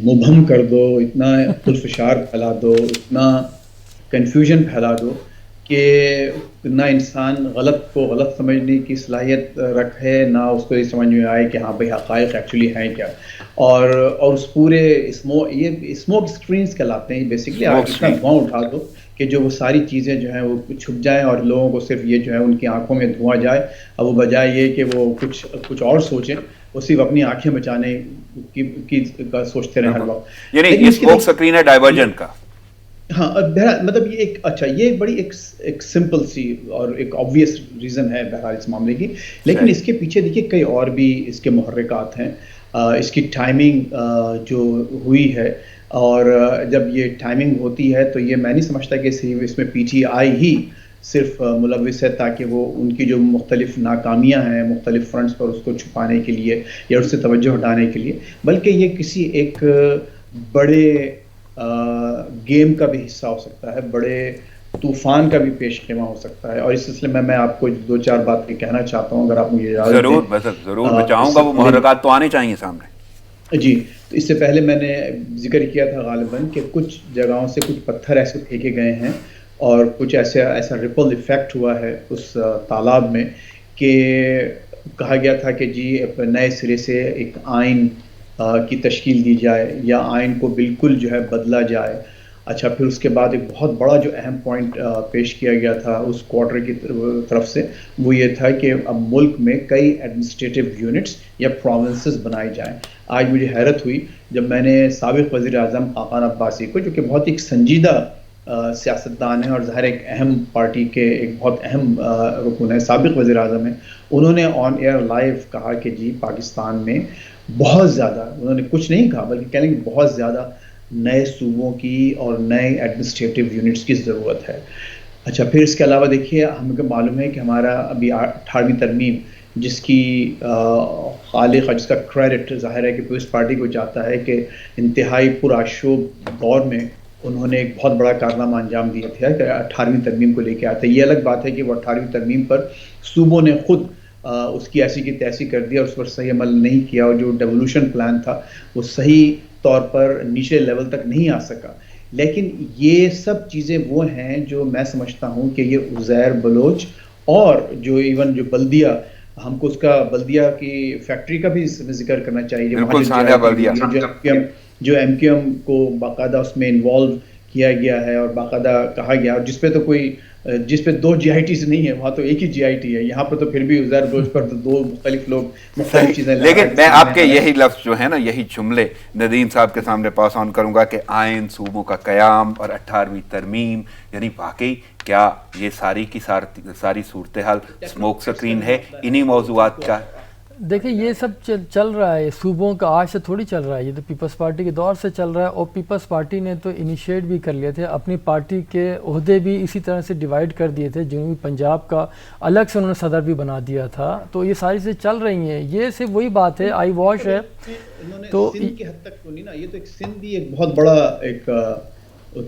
مبہم کر دو، اتنا خلفشار پھیلا دو، اتنا کنفیوژن پھیلا دو کہ نہ انسان غلط کو غلط سمجھنے کی صلاحیت رکھے، نہ اس کو یہ سمجھ میں آئے کہ ہاں بھئی حقائق ایکچولی ہیں کیا، اور اس پورے یہ اسموک اسکرینز کہلاتے ہیں بیسکلی، آپ اتنا دھواں اٹھا دو کہ جو وہ ساری چیزیں جو ہیں وہ چھپ جائیں اور لوگوں کو صرف یہ جو ہے ان کی آنکھوں میں دھواں جائے، اب وہ بجائے یہ کہ وہ کچھ اور سوچیں، وہ صرف اپنی آنکھیں بچانے کی سوچتے رہیں ہر وقت، یعنی یہ اسموک سکرین ہے ڈائیورجن کا۔ ہاں مطلب یہ ایک اچھا یہ بڑی ایک سمپل سی اور ایک آبویس ریزن ہے بہرحال اس معاملے کی، لیکن اس کے پیچھے دیکھیے کئی اور بھی اس کے محرکات ہیں۔ اس کی ٹائمنگ جو ہوئی ہے، اور جب یہ ٹائمنگ ہوتی ہے تو یہ میں نہیں سمجھتا کہ اس میں پی ٹی آئی ہی صرف ملوث ہے تاکہ وہ ان کی جو مختلف ناکامیاں ہیں مختلف فرنٹس پر اس کو چھپانے کے لیے یا اس سے توجہ ہٹانے کے لیے، بلکہ یہ کسی ایک بڑے گیم کا بھی حصہ ہو سکتا ہے، بڑے طوفان کا بھی پیش خیمہ ہو سکتا ہے۔ اور اس سلسلے میں آپ کو دو چار باتیں کہنا چاہتا ہوں اگر آپ مجھے اجازت دیں۔ ضرور میں چاہوں گا، وہ محرکات تو آنے چاہیے سامنے۔ جی، تو اس سے پہلے میں نے ذکر کیا تھا غالباً کہ کچھ جگہوں سے کچھ پتھر ایسے پھینکے گئے ہیں اور کچھ ایسا ریپل ایفیکٹ ہوا ہے اس تالاب میں کہ کہا گیا تھا کہ جی نئے سرے سے ایک آئین کی تشکیل دی جائے یا آئین کو بالکل جو ہے بدلا جائے۔ اچھا، پھر اس کے بعد ایک بہت بڑا جو اہم پوائنٹ پیش کیا گیا تھا اس کوارٹر کی طرف سے، وہ یہ تھا کہ اب ملک میں کئی ایڈمنسٹریٹو یونٹس یا پروونسز بنائی جائیں۔ آج مجھے حیرت ہوئی جب میں نے سابق وزیر اعظم خاقان عباسی کو، جو کہ بہت ایک سنجیدہ سیاستدان ہیں اور ظاہر ایک اہم پارٹی کے ایک بہت اہم رکن ہے، سابق وزیر اعظم ہیں، انہوں نے آن ایئر لائیو کہا کہ جی پاکستان میں بہت زیادہ، انہوں نے کچھ نہیں کہا بلکہ کہہ لیں کہ بہت زیادہ نئے صوبوں کی اور نئے ایڈمنسٹریٹو یونٹس کی ضرورت ہے۔ اچھا، پھر اس کے علاوہ دیکھیے ہم کو معلوم ہے کہ ہمارا ابھی 18ویں ترمیم جس کی خالق اور جس کا کریڈٹ ظاہر ہے کہ پیپلز پارٹی کو جاتا ہے کہ انتہائی پرآشوب دور میں انہوں نے ایک بہت بڑا کارنامہ انجام دیا تھا کہ 18ویں ترمیم کو لے کے آتے۔ یہ الگ بات ہے کہ وہ 18ویں ترمیم پر صوبوں نے خود اس کی ایسی کی تیسی کر دیا، اس پر صحیح عمل نہیں کیا، اور جو ڈیولوشن پلان تھا وہ صحیح طور پر نیچے لیول تک نہیں آ سکا۔ لیکن یہ سب چیزیں وہ ہیں جو میں سمجھتا ہوں کہ یہ عزیر بلوچ اور جو ایون جو بلدیہ، ہم کو اس کا بلدیہ کی فیکٹری کا بھی ذکر کرنا چاہیے، جو ایم کیو ایم کو باقاعدہ اس میں انوالو کیا گیا ہے اور باقاعدہ کہا گیا، اور جس پہ دو جی آئی ٹیز نہیں ہے وہاں تو ایک ہی جی آئی ٹی ہے، یہاں پر تو پھر بھی عزیر بلوچ پر دو مختلف لوگ مختلف چیزیں۔ لیکن میں آپ کے یہی لفظ جو ہے نا، یہی جملے ندیم صاحب کے سامنے پاس آن کروں گا کہ آئین، صوبوں کا قیام اور 18ویں ترمیم، یعنی واقعی کیا یہ ساری کی ساری صورتحال اسموک سکرین ہے انہی موضوعات کا؟ دیکھیں یہ سب چل رہا ہے صوبوں کا، آج سے تھوڑی چل رہا ہے، یہ تو پیپلز پارٹی کے دور سے چل رہا ہے، اور پیپلز پارٹی نے تو انیشیٹ بھی کر لیے تھے، اپنی پارٹی کے عہدے بھی اسی طرح سے ڈیوائیڈ کر دیے تھے، جنوبی پنجاب کا الگ سے انہوں نے صدر بھی بنا دیا تھا، تو یہ ساری چیزیں چل رہی ہیں، یہ صرف وہی بات ہے آئی واش ہے. تو سندھ کی حد تک تو نہیں نا، یہ تو ایک سندھ بھی ایک بہت بڑا ایک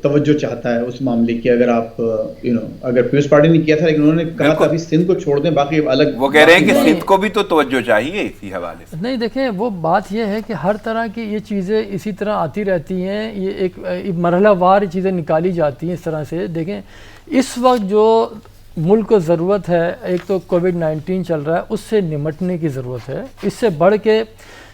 توجہ چاہتا ہے اس معاملے کی. اگر آپ اگر پیپلز پارٹی نے کیا تھا لیکن انہوں نے کہا تھا ابھی سندھ کو چھوڑ دیں، باقی الگ. وہ کہہ رہے ہیں کہ سندھ کو بھی تو توجہ چاہیے اسی حوالے سے. نہیں دیکھیں وہ بات یہ ہے کہ ہر طرح کی یہ چیزیں اسی طرح آتی رہتی ہیں، یہ ایک مرحلہ وار چیزیں نکالی جاتی ہیں اس طرح سے. دیکھیں اس وقت جو ملک کو ضرورت ہے، ایک تو کووڈ-19 چل رہا ہے، اس سے نمٹنے کی ضرورت ہے. اس سے بڑھ کے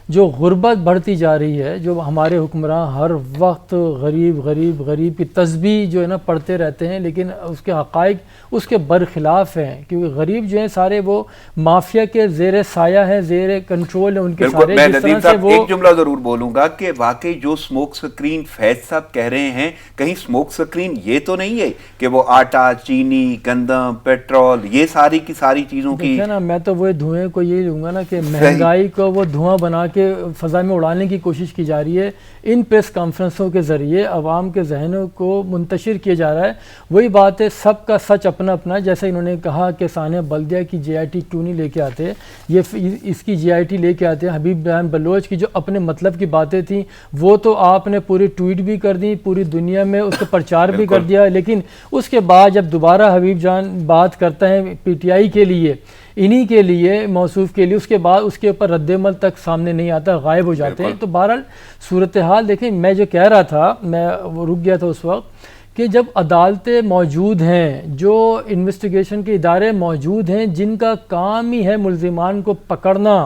جو غربت بڑھتی جا رہی ہے، جو ہمارے حکمراں ہر وقت غریب غریب غریب کی تسبیح جو ہے نا پڑھتے رہتے ہیں، لیکن اس کے حقائق اس کے برخلاف ہیں، کیونکہ غریب جو ہیں سارے وہ مافیا کے زیر سایہ ہیں، زیر کنٹرول ہیں ان کے سارے. میں ندیم صاحب ایک جملہ ضرور بولوں گا کہ واقعی جو سموک سکرین فیض صاحب کہہ رہے ہیں، کہیں سموک سکرین یہ تو نہیں ہے کہ وہ آٹا، چینی، گندم، پیٹرول، یہ ساری کی ساری چیزوں کی. دیکھیں نا، میں تو وہ دھوئیں کو یہی لوں گا نا کہ مہنگائی کو وہ دھواں بنا کے فضا میں اڑانے کی کوشش کی جا رہی ہے، ان پریس کانفرنسوں کے ذریعے عوام کے ذہنوں کو منتشر کیا جا رہا ہے. وہی بات ہے، سب کا سچ اپنا اپنا. جیسے انہوں نے کہا کہ ثانیہ بلدیہ کی جے آئی ٹی کیوں نہیں لے کے آتے، یہ اس کی جے آئی ٹی لے کے آتے ہیں. حبیب بیان بلوچ کی جو اپنے مطلب کی باتیں تھیں وہ تو آپ نے پوری ٹویٹ بھی کر دی، پوری دنیا میں اس کا پرچار بھی کر دیا، لیکن اس کے بعد جب دوبارہ حبیب جان بات کرتا ہے پی ٹی آئی کے لیے، انہی کے لیے موصوف کے لیے، اس کے بعد اس کے اوپر رد عمل تک سامنے نہیں آتا، غائب ہو جاتے ہیں. تو بہرحال صورتحال دیکھیں، میں جو کہہ رہا تھا، میں وہ رک گیا تھا اس وقت کہ جب عدالتیں موجود ہیں، جو انویسٹیگیشن کے ادارے موجود ہیں، جن کا کام ہی ہے ملزمان کو پکڑنا،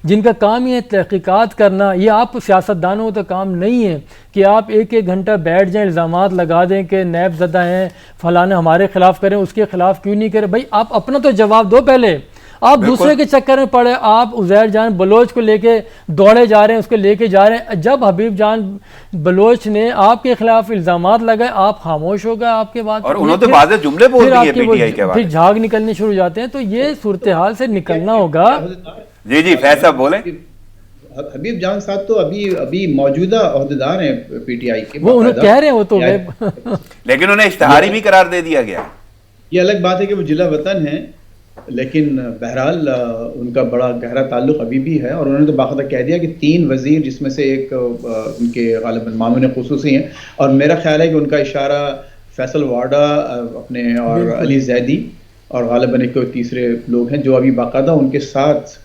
جن کا کام ہی ہے تحقیقات کرنا. یہ آپ سیاستدانوں کا کام نہیں ہے کہ آپ ایک ایک گھنٹہ بیٹھ جائیں، الزامات لگا دیں کہ نیب زدہ ہیں، فلاں ہمارے خلاف کریں، اس کے خلاف کیوں نہیں کریں. بھائی آپ اپنا تو جواب دو پہلے. آپ دوسرے کے چکر میں پڑے، آپ عزیر جان بلوچ کو لے کے دوڑے جا رہے ہیں، اس کو لے کے جا رہے ہیں. جب حبیب جان بلوچ نے آپ کے خلاف الزامات لگائے، آپ خاموش ہو گئے، آپ کے بعد اور انہوں نے واضح جملے بول دیے پی ٹی آئی کے بعد، پھر جھاگ نکلنے شروع ہو جاتے ہیں. تو یہ صورتحال سے نکلنا ہوگا. جی فیض صاحب بولیں. حبیب جان صاحب تو ابھی موجودہ عہدیدار ہیں پی ٹی آئی کے، وہ انہوں کہہ رہے ہیں، وہ تو لیکن انہیں اشتہاری بھی قرار دے دیا گیا. یہ الگ بات ہے کہ وہ جلا وطن ہیں، لیکن بہرحال ان کا بڑا گہرا تعلق ابھی بھی ہے. اور انہوں نے تو باقاعدہ کہہ دیا کہ 3 وزیر، جس میں سے ایک ان کے غالباً معاون خصوصی ہیں، اور میرا خیال ہے کہ ان کا اشارہ فیصل واڈا اپنے اور علی زیدی اور غالباً ایک تیسرے لوگ ہیں جو ابھی باقاعدہ ان کے ساتھ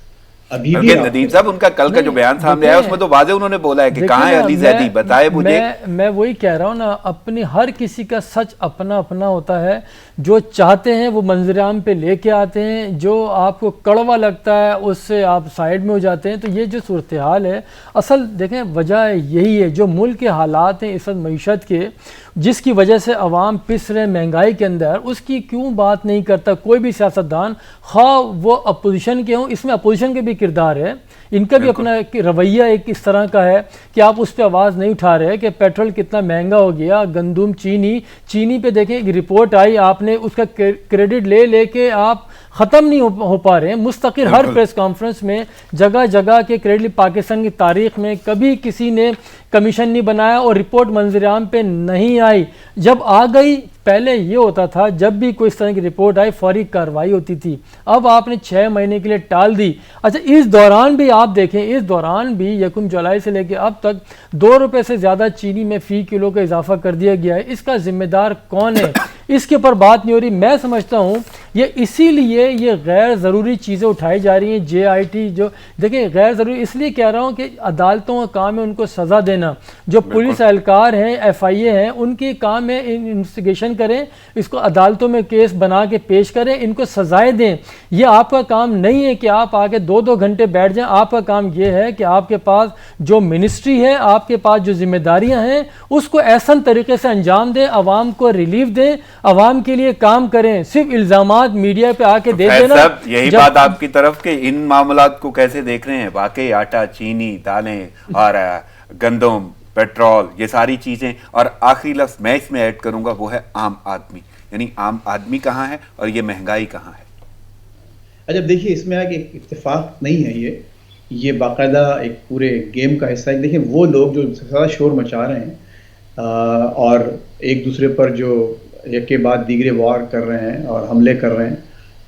ابھی بھی. ندیم صاحب ان کا کل کا جو بیان سامنے آیا اس میں تو واضح انہوں نے بولا ہے کہ کہاں ہے علی زیدی، بتائے مجھے. میں وہی کہہ رہا ہوں نا، اپنی ہر کسی کا سچ اپنا اپنا ہوتا ہے. جو چاہتے ہیں وہ منظر عام پہ لے کے آتے ہیں، جو آپ کو کڑوا لگتا ہے اس سے آپ سائیڈ میں ہو جاتے ہیں. تو یہ جو صورتحال ہے، اصل دیکھیں وجہ یہی ہے، جو ملک کے حالات ہیں اس وقت معیشت کے، جس کی وجہ سے عوام پس رہے مہنگائی کے اندر، اس کی کیوں بات نہیں کرتا کوئی بھی سیاستدان، خواہ وہ اپوزیشن کے ہوں. اس میں اپوزیشن کے بھی کردار ہے، ان کا بھی اپنا رویہ ایک اس طرح کا ہے کہ آپ اس پہ آواز نہیں اٹھا رہے کہ پیٹرول کتنا مہنگا ہو گیا، گندم، چینی پہ دیکھیں ایک رپورٹ آئی، آپ نے اس کا کریڈٹ لے کے آپ ختم نہیں ہو پا رہے ہیں. مستقل ہر پریس کانفرنس میں جگہ جگہ کے کریڈٹ پاکستان کی تاریخ میں کبھی کسی نے کمیشن نہیں بنایا اور رپورٹ منظر عام پہ نہیں آئی. جب آ گئی، پہلے یہ ہوتا تھا جب بھی کوئی اس طرح کی رپورٹ آئی فوری کارروائی ہوتی تھی، اب آپ نے 6 مہینے کے لیے ٹال دی. اچھا اس دوران بھی آپ دیکھیں، اس دوران بھی 1 جولائی سے لے کے اب تک 2 روپے سے زیادہ چینی میں فی کلو کا اضافہ کر دیا گیا ہے. اس کا ذمہ دار کون ہے؟ اس کے اوپر بات نہیں ہو رہی. میں سمجھتا ہوں یہ اسی لیے یہ غیر ضروری چیزیں اٹھائی جا رہی ہیں. جے آئی ٹی جو دیکھیں غیر ضروری اس لیے کہہ رہا ہوں کہ عدالتوں کا کام ہے ان کو سزا دینا. جو پولیس اہلکار ہیں، ایف آئی اے ہیں، ان کی کام ہے انویسٹیگیشن کریں، اس کو عدالتوں میں کیس بنا کے پیش کریں، ان کو سزائیں دیں. یہ آپ کا کام نہیں ہے کہ آپ آ کے 2 گھنٹے بیٹھ جائیں. آپ کا کام یہ ہے کہ آپ کے پاس جو منسٹری ہے، آپ کے پاس جو ذمہ داریاں ہیں، اس کو احسن طریقے سے انجام دیں، عوام کو ریلیف دیں، عوام کے لیے کام کریں. صرف الزامات میڈیا پہ آ کے دے دینا. یہی بات آپ کی طرف کہ ان معاملات کو کیسے دیکھ رہے ہیں؟ واقعی آٹا، چینی، دالیں اور گندم، پیٹرول، یہ ساری چیزیں. اور آخری لفظ میں اس میں ایڈ کروں گا وہ ہے عام آدمی. یعنی عام آدمی کہاں ہے اور یہ مہنگائی کہاں ہے؟ اچھا دیکھیے، اس میں کہ اتفاق نہیں ہے یہ یہ باقاعدہ ایک پورے گیم کا حصہ ہے. دیکھیں وہ لوگ جو سب سے زیادہ شور مچا رہے ہیں اور ایک دوسرے پر جو ایک کے بعد دیگرے وار کر رہے ہیں اور حملے کر رہے ہیں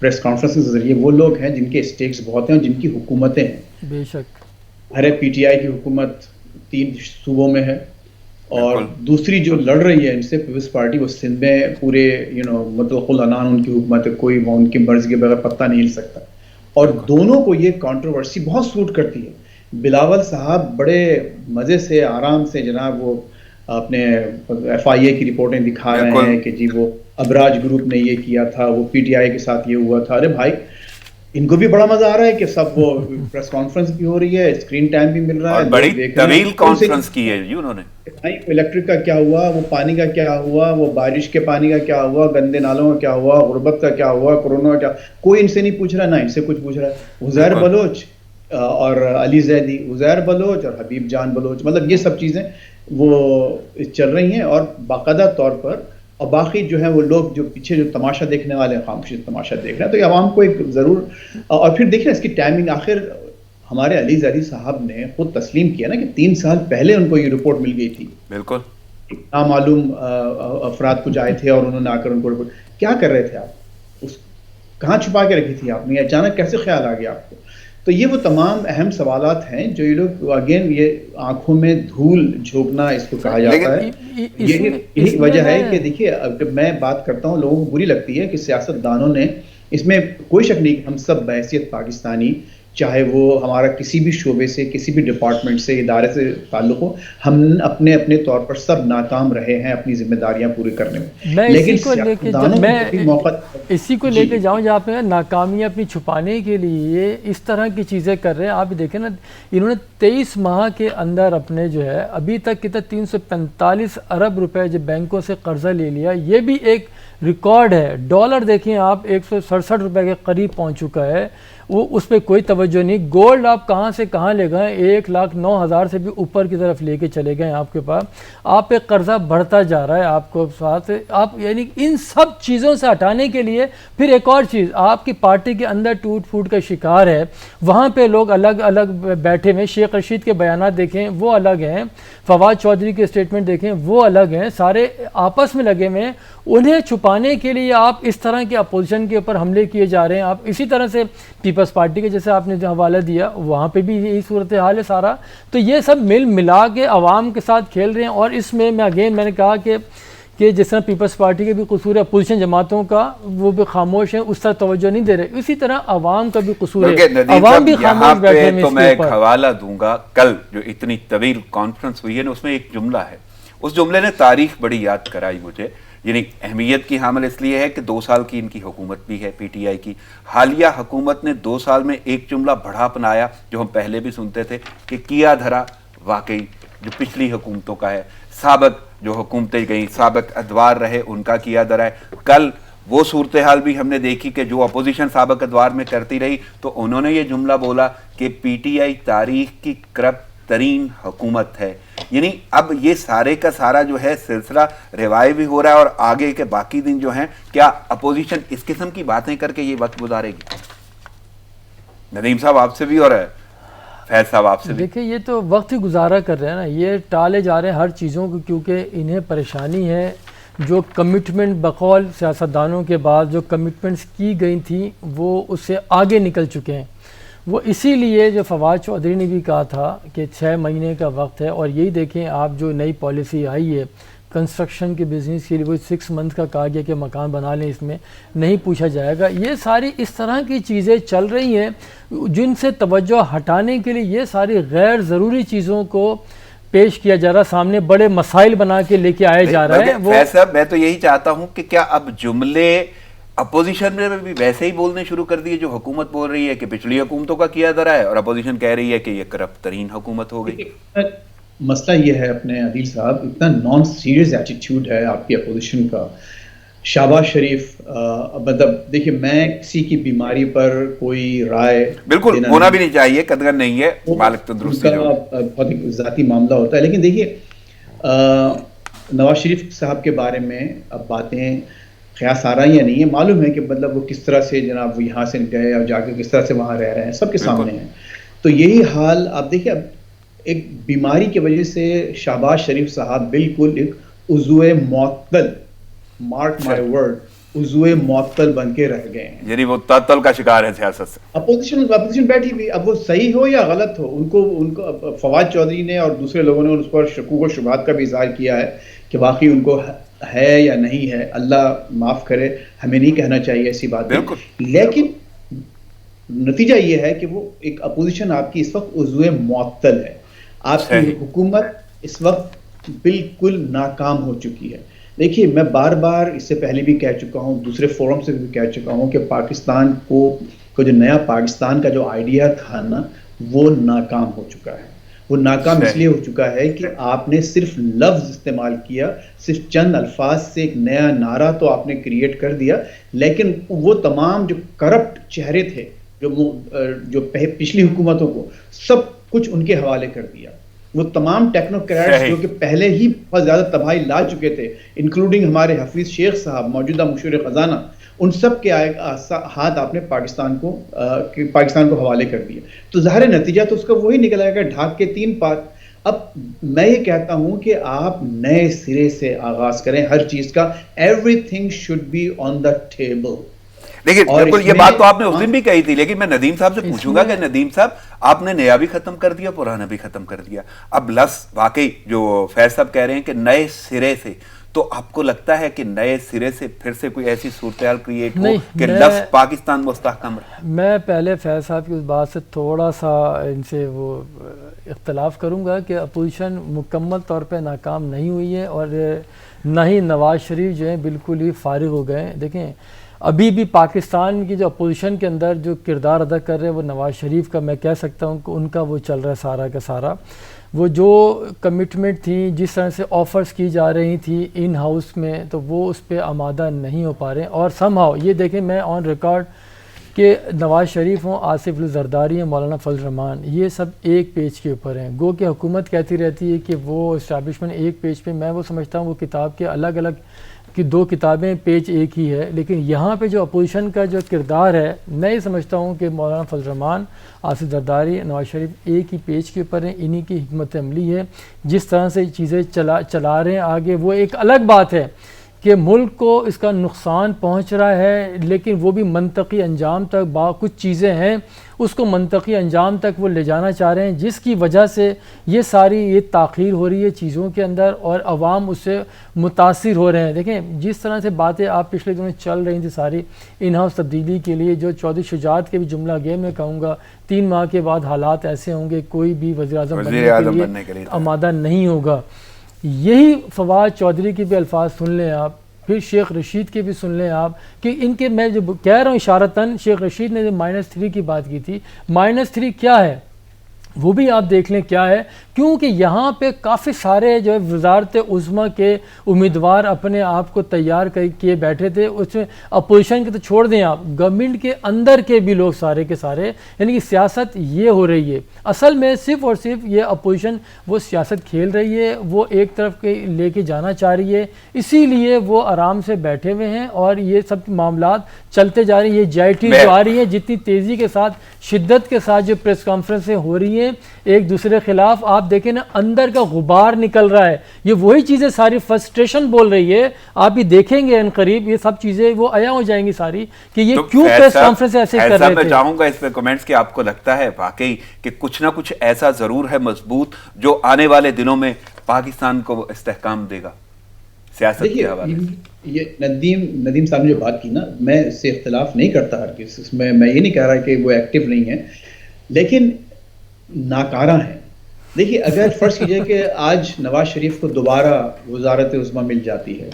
پریس کانفرنس کے ذریعے, وہ لوگ ہیں جن کے اسٹیکس بہت ہیں اور جن کی حکومتیں ہیں. بے شک ہر ایک پی ٹی آئی کی حکومت 3 صوبوں میں ہے, اور دوسری جو لڑ رہی ہے ان سے پیپلز پارٹی, وہ سندھ میں پورے مطلق العنان ان کی حکومت ہے, کوئی ان کی مرضی کے بغیر پتہ نہیں ہل سکتا. اور دونوں کو یہ کنٹروورسی بہت سوٹ کرتی ہے. بلاول صاحب بڑے مزے سے آرام سے جناب وہ اپنے ایف آئی اے کی رپورٹیں دکھا رہے ہیں کہ جی وہ ابراج گروپ نے یہ کیا تھا, وہ پی ٹی آئی کے ساتھ یہ ہوا تھا. ارے بھائی ان کو بھی بڑا مزہ آ رہا ہے کہ سب وہ پریس کانفرنس بھی ہو رہی ہے, اسکرین ٹائم بھی مل رہا ہے, بڑی طویل کانفرنس کی ہے جی انہوں نے. الیکٹرک کا کیا ہوا, وہ پانی کا کیا ہوا, وہ بارش کے پانی کا کیا ہوا, گندے نالوں کا کیا ہوا, غربت کا کیا ہوا, کورونا کا کیا, کوئی ان سے نہیں پوچھ رہا, نہ ان سے کچھ پوچھ رہا ہے. عزیر بلوچ اور علی زیدی, عزیر بلوچ اور حبیب جان بلوچ, مطلب یہ سب چیزیں وہ چل رہی ہیں اور باقاعدہ طور پر. اور باقی جو ہیں وہ لوگ جو پیچھے جو تماشا دیکھنے والے ہیں خاموشی سے تماشا دیکھ رہے ہیں. تو یہ عوام کو ایک ضرور, اور پھر دیکھیں اس کی ٹائمنگ, آخر ہمارے علی زیدی صاحب نے خود تسلیم کیا نا کہ 3 سال پہلے ان کو یہ رپورٹ مل گئی تھی. بالکل نامعلوم افراد کچھ آئے تھے اور انہوں نے آ کر ان کو رپورٹ. کیا کر رہے تھے آپ, کہاں چھپا کے رکھی تھی آپ نے, اچانک کیسے خیال آ گیا آپ کو؟ تو یہ وہ تمام اہم سوالات ہیں جو یہ لوگ اگین یہ آنکھوں میں دھول جھونکنا اس کو کہا جاتا ہے. یہی وجہ ہے کہ دیکھیے جب میں بات کرتا ہوں لوگوں کو بری لگتی ہے کہ سیاست دانوں نے, اس میں کوئی شک نہیں کہ ہم سب بحیثیت پاکستانی, چاہے وہ ہمارا کسی بھی شعبے سے کسی بھی ڈپارٹمنٹ سے ادارے سے تعلق ہو, ہم اپنے اپنے طور پر سب ناکام رہے ہیں اپنی ذمہ داریاں پوری کرنے میں. لیکن اسی کو لے کے جاؤں جہاں پہ ناکامیاں اپنی چھپانے کے لیے اس طرح کی چیزیں کر رہے ہیں. آپ دیکھیں نا, انہوں نے 23 ماہ کے اندر اپنے جو ہے ابھی تک کتنا 345 ارب روپے جو بینکوں سے قرضہ لے لیا. یہ بھی ایک ریکارڈ ہے. ڈالر دیکھیں آپ 167 روپے کے قریب پہنچ چکا ہے, وہ اس پہ کوئی توجہ نہیں. گولڈ آپ کہاں سے کہاں لے گئے, 1,09,000 سے بھی اوپر کی طرف لے کے چلے گئے آپ کے پاس. آپ پہ قرضہ بڑھتا جا رہا ہے آپ کو ساتھ. آپ یعنی ان سب چیزوں سے ہٹانے کے لیے پھر ایک اور چیز, آپ کی پارٹی کے اندر ٹوٹ پھوٹ کا شکار ہے, وہاں پہ لوگ الگ الگ بیٹھے ہوئے. شیخ رشید کے بیانات دیکھیں وہ الگ ہیں, فواد چودھری کے اسٹیٹمنٹ دیکھیں وہ الگ ہیں, سارے آپس میں لگے ہوئے ہیں. انہیں چھپانے کے لیے آپ اس طرح کے اپوزیشن کے اوپر حملے کیے جا رہے ہیں. آپ اسی طرح سے پیپلز پارٹی کے جیسے آپ نے جو حوالہ دیا وہاں پہ بھی یہی صورتحال ہے سارا. تو یہ سب مل ملا کے عوام کے ساتھ کھیل رہے ہیں. اور اس میں میں نے کہا کہ جس طرح پیپلز پارٹی کے بھی قصور ہے, اپوزیشن جماعتوں کا وہ بھی خاموش ہیں, اس طرح توجہ نہیں دے رہے, اسی طرح عوام کا بھی قصور ہے, عوام بھی خاموش بیٹھے ہیں. تو میں ایک حوالہ دوں گا, کل جو اتنی طویل کانفرنس ہوئی ہے نا, اس میں ایک جملہ ہے, اس جملے نے تاریخ بڑی یاد کرائی مجھے. یعنی اہمیت کی حامل اس لیے ہے کہ 2 سال کی ان کی حکومت بھی ہے پی ٹی آئی کی. حالیہ حکومت نے 2 سال میں ایک جملہ بڑھا اپنایا جو ہم پہلے بھی سنتے تھے کہ کیا دھرا واقعی جو پچھلی حکومتوں کا ہے. سابق جو حکومتیں گئیں, سابق ادوار رہے, ان کا کیا دھرا ہے. کل وہ صورتحال بھی ہم نے دیکھی کہ جو اپوزیشن سابق ادوار میں کرتی رہی, تو انہوں نے یہ جملہ بولا کہ پی ٹی آئی تاریخ کی کرپٹ ترین حکومت ہے. یعنی اب یہ سارے کا سارا جو ہے سلسلہ روایت بھی ہو رہا ہے, اور آگے کے باقی دن جو ہیں کیا اپوزیشن اس قسم کی باتیں کر کے یہ وقت گزارے گی؟ ندیم صاحب آپ سے بھی اور فیض صاحب آپ سے بھی. دیکھیں یہ تو وقت ہی گزارا کر رہے ہیں نا, یہ ٹالے جا رہے ہیں ہر چیزوں کو, کیونکہ انہیں پریشانی ہے. جو کمٹمنٹ بقول سیاستدانوں کے بعد جو کمٹمنٹس کی گئی تھیں وہ اس سے آگے نکل چکے ہیں. وہ اسی لیے جو فواد چودھری نے بھی کہا تھا کہ 6 مہینے کا وقت ہے, اور یہی دیکھیں آپ جو نئی پالیسی آئی ہے کنسٹرکشن کے بزنس کے لیے, وہ 6 منتھ کا کہا گیا کہ مکان بنا لیں, اس میں نہیں پوچھا جائے گا. یہ ساری اس طرح کی چیزیں چل رہی ہیں جن سے توجہ ہٹانے کے لیے یہ ساری غیر ضروری چیزوں کو پیش کیا جا رہا, سامنے بڑے مسائل بنا کے لے کے آئے جا رہے ہیں. فیض صاحب میں تو یہی چاہتا ہوں کہ کیا اب جملے اپوزیشن نے بھی ویسے ہی بولنے شروع کر دیے جو حکومت بول رہی ہے کہ پچھلی حکومتوں کا کیا دھرا ہے, اور اپوزیشن کہہ رہی ہے کہ یہ کرپٹ ترین حکومت ہو گئی. مسئلہ یہ ہے اپنے عدیل صاحب, اتنا نان سیریس ایٹیٹیوڈ ہے آپ کی اپوزیشن کا. شہباز شریف مطلب دیکھیے, میں کسی کی بیماری پر کوئی رائے بالکل ہونا بھی نہیں چاہیے, قدر نہیں ہے, مالک تندرستی کا بہت ہی ذاتی معاملہ ہوتا ہے. لیکن دیکھیے نواز شریف صاحب کے بارے میں اب باتیں قیاس آ رہی یا نہیں ہے, معلوم ہے کہ مطلب وہ کس طرح سے جناب وہ یہاں سے گئے اور جا کے کس طرح سے وہاں رہ رہے ہیں, سب کے سامنے ہیں. تو یہی حال آپ دیکھیں، اب ایک بیماری کی وجہ سے شہباز شریف صاحب بالکل ایک عضو معطل، مارک مائی ورڈ، عضو معطل بن کے رہ گئے ہیں. یعنی وہ تعطل کا شکار ہے سیاست سے. اپوزیشن بیٹھی ہوئی، اب وہ صحیح ہو یا غلط ہو، ان کو فواد چودھری نے اور دوسرے لوگوں نے اس پر شکوک و شبہات کا بھی اظہار کیا ہے کہ واقعی ان کو ہے یا نہیں ہے. اللہ معاف کرے، ہمیں نہیں کہنا چاہیے ایسی بات، لیکن نتیجہ یہ ہے کہ وہ ایک اپوزیشن آپ کی اس وقت عضو معطل ہے. آپ کی حکومت اس وقت بالکل ناکام ہو چکی ہے. دیکھیے، میں بار بار اس سے پہلے بھی کہہ چکا ہوں، دوسرے فورم سے بھی کہہ چکا ہوں کہ پاکستان کو جو نیا پاکستان کا جو آئیڈیا تھا نا، وہ ناکام ہو چکا ہے. وہ ناکام اس لیے ہو چکا ہے کہ آپ نے صرف لفظ استعمال کیا، صرف چند الفاظ سے ایک نیا نعرہ تو آپ نے کریٹ کر دیا، لیکن وہ تمام جو کرپٹ چہرے تھے جو پچھلی حکومتوں کو، سب کچھ ان کے حوالے کر دیا. وہ تمام ٹیکنوکریٹس جو کہ پہلے ہی بہت زیادہ تباہی لا چکے تھے، انکلوڈنگ ہمارے حفیظ شیخ صاحب، موجودہ مشیر خزانہ، ان سب کے ہاتھ آپ نے پاکستان کو حوالے کر دیا. تو ظاہر نتیجہ تو اس کا وہی نکل آئے گا، ڈھاک کے 3 پات. اب میں یہ کہتا ہوں کہ آپ نئے سرے سے آغاز کریں ہر چیز کا. Everything should be on the table. لیکن بالکل یہ بات تو آپ نے اس دن بھی کہی تھی، لیکن میں ندیم صاحب سے پوچھوں گا کہ ندیم صاحب، آپ نے نیا بھی ختم کر دیا، پرانا بھی ختم کر دیا. اب لفظ واقعی جو فیض صاحب کہہ رہے ہیں کہ نئے سرے سے، تو آپ کو لگتا ہے کہ نئے سرے سے پھر سے کوئی ایسی صورتحال کریٹ ہو کہ لفظ پاکستان مستحکم رہے؟ میں پہلے فیض صاحب کی اس بات سے تھوڑا سا ان سے وہ اختلاف کروں گا کہ اپوزیشن مکمل طور پہ ناکام نہیں ہوئی ہے، اور نہ ہی نواز شریف جو ہیں بالکل ہی فارغ ہو گئے ہیں. دیکھیں، ابھی بھی پاکستان کی جو اپوزیشن کے اندر جو کردار ادا کر رہے ہیں وہ نواز شریف کا، میں کہہ سکتا ہوں کہ ان کا وہ چل رہا ہے سارا کا سارا. وہ جو کمٹمنٹ تھیں، جس طرح سے آفرز کی جا رہی تھیں ان ہاؤس میں، تو وہ اس پہ آمادہ نہیں ہو پا رہے ہیں. اور سم ہاؤ یہ دیکھیں، میں آن ریکارڈ کہ نواز شریف ہوں، آصف الزرداری ہیں، مولانا فضل الرحمان، یہ سب ایک پیج کے اوپر ہیں. گو کہ حکومت کہتی رہتی ہے کہ وہ اسٹیبلشمنٹ ایک پیج پہ، میں وہ سمجھتا ہوں وہ کتاب کے الگ الگ کہ 2 کتابیں، پیج ایک ہی ہے. لیکن یہاں پہ جو اپوزیشن کا جو کردار ہے، میں یہ سمجھتا ہوں کہ مولانا فضل الرحمان، آصف زرداری، نواز شریف ایک ہی پیج کے اوپر ہیں. انہی کی حکمت عملی ہے، جس طرح سے چیزیں چلا رہے ہیں آگے. وہ ایک الگ بات ہے کہ ملک کو اس کا نقصان پہنچ رہا ہے، لیکن وہ بھی منطقی انجام تک کچھ چیزیں ہیں اس کو منطقی انجام تک وہ لے جانا چاہ رہے ہیں، جس کی وجہ سے یہ تاخیر ہو رہی ہے چیزوں کے اندر، اور عوام اس سے متاثر ہو رہے ہیں. دیکھیں، جس طرح سے باتیں آپ پچھلے دنوں چل رہی تھیں ساری ان ہاؤس تبدیلی کے لیے، جو چودھری شجاعت کے بھی جملہ گئے، میں کہوں گا 3 ماہ کے بعد حالات ایسے ہوں گے کوئی بھی وزیر اعظم بننے کے لیے آمادہ نہیں ہوگا. یہی فواد چودھری کے بھی الفاظ سن لیں آپ، پھر شیخ رشید کے بھی سن لیں آپ، کہ ان کے میں جو کہہ رہا ہوں اشارتاً، شیخ رشید نے جو -3 کی بات کی تھی، -3 کیا ہے وہ بھی آپ دیکھ لیں کیا ہے. کیونکہ یہاں پہ کافی سارے جو ہے وزارت عظمیٰ کے امیدوار اپنے آپ کو تیار کیے بیٹھے تھے. اس میں اپوزیشن کے تو چھوڑ دیں آپ، گورنمنٹ کے اندر کے بھی لوگ سارے کے سارے، یعنی کہ سیاست یہ ہو رہی ہے. اصل میں صرف اور صرف یہ اپوزیشن وہ سیاست کھیل رہی ہے، وہ ایک طرف کے لے کے جانا چاہ رہی ہے، اسی لیے وہ آرام سے بیٹھے ہوئے ہیں اور یہ سب معاملات چلتے جا رہے ہیں. یہ JIT جو آ رہی ہے، جتنی تیزی کے ساتھ، شدت کے ساتھ جو پریس کانفرنسیں ہو رہی ہیں ایک دوسرے خلاف، آپ دیکھیں نا اندر کا غبار نکل رہا ہے. یہ وہی چیزیں ساری فرسٹریشن بول رہی ہے، آپ یہ دیکھیں گے ان قریب یہ سب چیزیں وہ عیاں ہو جائیں گی ساری کہ یہ کیوں پریس کانفرنس ایسے کر رہے تھے. میں چاہوں گا اس پہ کمنٹس کہ آپ کو لگتا ہے واقعی کہ کچھ نہ کچھ ایسا ضرور ہے مضبوط جو آنے والے دنوں میں پاکستان کو استحکام دے گا سیاست کے حوالے سے؟ یہ ندیم صاحب نے جو بات کی نا، میں اس سے اختلاف نہیں کرتا ہر کس اس میں یہ نہیں کہہ رہا کہ وہ ایکٹیو نہیں ہے، لیکن ناکارہ ہیں. دیکھیے، اگر فرض کیجئے کہ آج نواز شریف کو دوبارہ وزارت عظمیٰ مل جاتی ہے،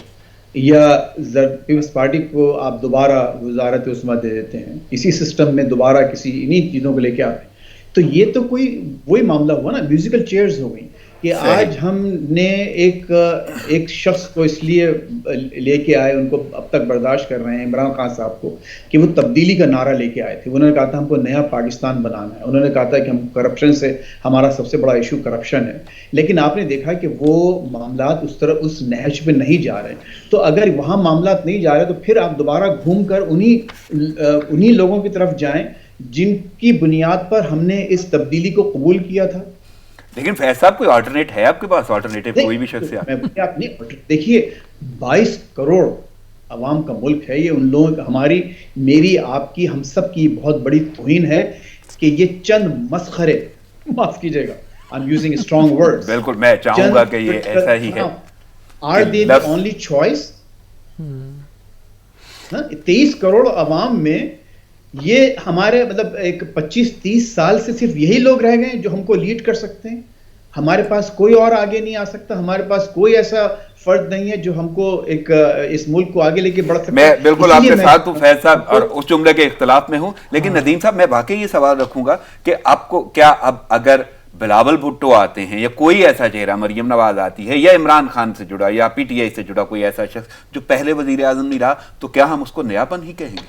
یا پیپلز پارٹی کو آپ دوبارہ وزارت عظمیٰ دے دیتے ہیں، اسی سسٹم میں دوبارہ کسی انہی چیزوں کو لے کے آتے ہیں، تو یہ تو کوئی وہی معاملہ ہوا نا، میوزیکل چیئرز ہو گئی کہ آج ہم نے ایک شخص کو اس لیے لے کے آئے، ان کو اب تک برداشت کر رہے ہیں، عمران خان صاحب کو، کہ وہ تبدیلی کا نعرہ لے کے آئے تھے. انہوں نے کہا تھا ہم کو نیا پاکستان بنانا ہے، انہوں نے کہا تھا کہ ہم کرپشن سے، ہمارا سب سے بڑا ایشو کرپشن ہے. لیکن آپ نے دیکھا کہ وہ معاملات اس نہج پہ نہیں جا رہے. تو اگر وہاں معاملات نہیں جا رہے تو پھر آپ دوبارہ گھوم کر انہی لوگوں کی طرف جائیں جن کی بنیاد پر ہم نے اس تبدیلی کو قبول کیا تھا. لیکن فیض صاحب کوئی آلٹرنیٹ ہے آپ کے پاس؟ آلٹرنیٹو کوئی بھی شخصیات؟ دیکھیے 22 کروڑ عوام کا ملک ہے یہ. ان لوگوں ہماری میری آپ کی ہم سب کی بہت بڑی توہین ہے کہ یہ چند مسخرے, معاف کیجیے گا I'm using strong words. بالکل میں چاہوں گا کہ یہ ایسا ہی ہے. Are they the only choice? 23 crore عوام میں یہ ہمارے مطلب ایک 25-30 سال سے صرف یہی لوگ رہ گئے جو ہم کو لیڈ کر سکتے ہیں. ہمارے پاس کوئی اور آگے نہیں آ سکتا. ہمارے پاس کوئی ایسا فرد نہیں ہے جو ہم کو ایک اس ملک کو آگے لے کے بڑھ سکتا. میں بالکل آپ کے ساتھ ہوں فیض صاحب, اور اس جملے کے اختلاف میں ہوں. لیکن ندیم صاحب میں واقعی یہ سوال رکھوں گا کہ آپ کو کیا اب اگر بلاول بھٹو آتے ہیں یا کوئی ایسا چہرہ, مریم نواز آتی ہے یا عمران خان سے جڑا یا پی ٹی آئی سے جڑا کوئی ایسا شخص جو پہلے وزیر اعظم نہیں رہا, تو کیا ہم اس کو نیا پن ہی کہیں گے؟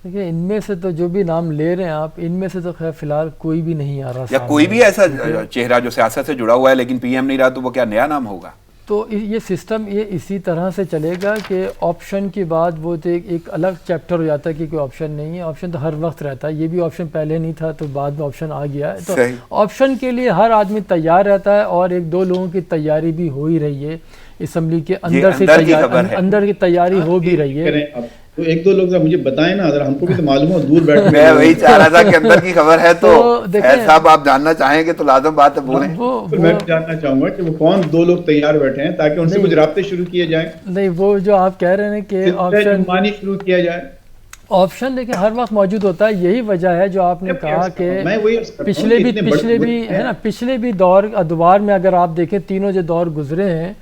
دیکھیں ان میں سے تو جو بھی نام لے رہے ہیں آپ, ان میں سے تو خیر فی الحال کوئی بھی نہیں آ رہا, یا کوئی بھی ایسا چہرہ جو سیاست سے جڑا ہوا ہے لیکن پی ایم نہیں رہا, تو وہ کیا نیا نام ہوگا؟ تو یہ سسٹم یہ اسی طرح سے چلے گا کہ آپشن کے بعد وہ تو ایک الگ چیپٹر ہو جاتا ہے کہ کوئی آپشن نہیں ہے. آپشن تو ہر وقت رہتا ہے, یہ بھی آپشن پہلے نہیں تھا تو بعد میں آپشن آ گیا ہے. تو آپشن کے لیے ہر آدمی تیار رہتا ہے, اور 1-2 لوگوں کی تیاری بھی ہو ہی رہی ہے. اسمبلی کے اندر سے اندر کی تیاری ہو بھی رہی ہے. تو 1-2 لوگ مجھے بتائیں نا, اگر ہم کو بھی تو معلوم ہو دور بیٹھ. میں وہی چاہ رہا تھا کہ اندر کی خبر ہے, تو صاحب آپ جاننا چاہیں گے تو لازم بات ہے بولیں. میں جاننا چاہوں گا کہ وہ کون 2 لوگ تیار بیٹھے ہیں تاکہ ان سے کچھ رابطے شروع کیے جائیں. نہیں, وہ جو آپ کہہ رہے ہیں کہ آپشن شروع کیا جائے, آپشن دیکھیں ہر وقت موجود ہوتا ہے. یہی وجہ ہے جو آپ نے کہا کہ پچھلے بھی دور ادوار میں اگر آپ دیکھیں تینوں جو دور گزرے ہیں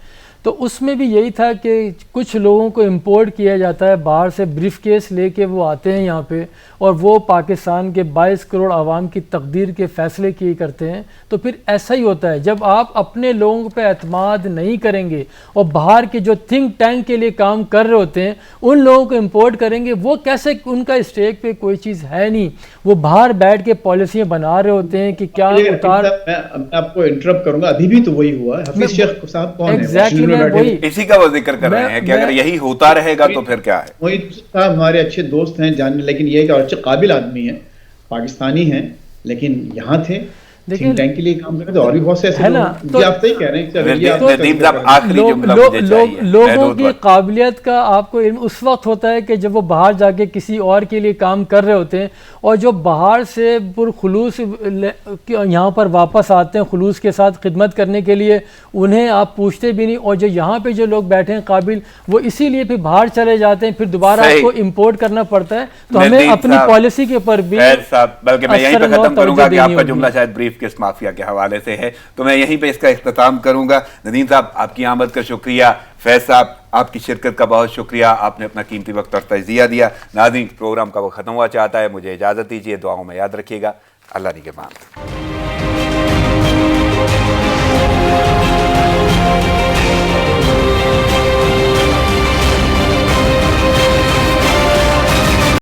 تو اس میں بھی یہی تھا کہ کچھ لوگوں کو امپورٹ کیا جاتا ہے باہر سے, بریف کیس لے کے وہ آتے ہیں یہاں پہ, اور وہ پاکستان کے 22 کروڑ عوام کی تقدیر کے فیصلے کیے کرتے ہیں. تو پھر ایسا ہی ہوتا ہے جب آپ اپنے لوگوں پہ اعتماد نہیں کریں گے اور باہر کے جو تھنک ٹینک کے لیے کام کر رہے ہوتے ہیں ان لوگوں کو امپورٹ کریں گے. وہ کیسے, ان کا اسٹیک پہ کوئی چیز ہے نہیں, وہ باہر بیٹھ کے پالیسیاں بنا رہے ہوتے ہیں کہ کیا اتار. میں آپ کو انٹرپٹ کروں گا, ابھی بھی تو وہی ہوا ہے. حفیظ شیخ صاحب کون ہے؟ اسی کا وہ ذکر کر رہے ہیں کہ اگر یہی ہوتا رہے گا تو پھر کیا ہے. وہی صاحب ہمارے اچھے دوست ہیں جاننے, لیکن یہ کہ اچھے قابل آدمی ہیں, پاکستانی ہیں, لیکن یہاں تھے تھنک ٹینک کے لیے کام کرتے, اور بھی بہت سے ایسے لوگ. آپ صحیح کہہ رہے ہیں. لوگوں کی قابلیت کا آپ کو علم اس وقت ہوتا ہے کہ جب وہ باہر جا کے کسی اور کے لیے کام کر رہے ہوتے ہیں, اور جو باہر سے پرخلوص یہاں پر واپس آتے ہیں خلوص کے ساتھ خدمت کرنے کے لیے, انہیں آپ پوچھتے بھی نہیں. اور جو یہاں پہ جو لوگ بیٹھے ہیں قابل, وہ اسی لیے پھر باہر چلے جاتے ہیں, پھر دوبارہ آپ کو امپورٹ کرنا پڑتا ہے. تو ہمیں اپنی پالیسی کے اوپر بھی, بلکہ میں یہیں پہ ختم کروں گا کہ آپ کا جملہ شاید بریف کیس مافیا کے حوالے سے ہے, تو میں یہیں پہ اس کا اختتام کروں گا. ندیم صاحب آپ کی آمد کا شکریہ, فیض صاحب آپ کی شرکت کا بہت شکریہ, آپ نے اپنا قیمتی وقت اور تجزیہ دیا. ناظرین پروگرام کا وہ ختم ہوا چاہتا ہے, مجھے اجازت دیجیے, دعاؤں میں یاد رکھیے گا. اللہ نگہبان.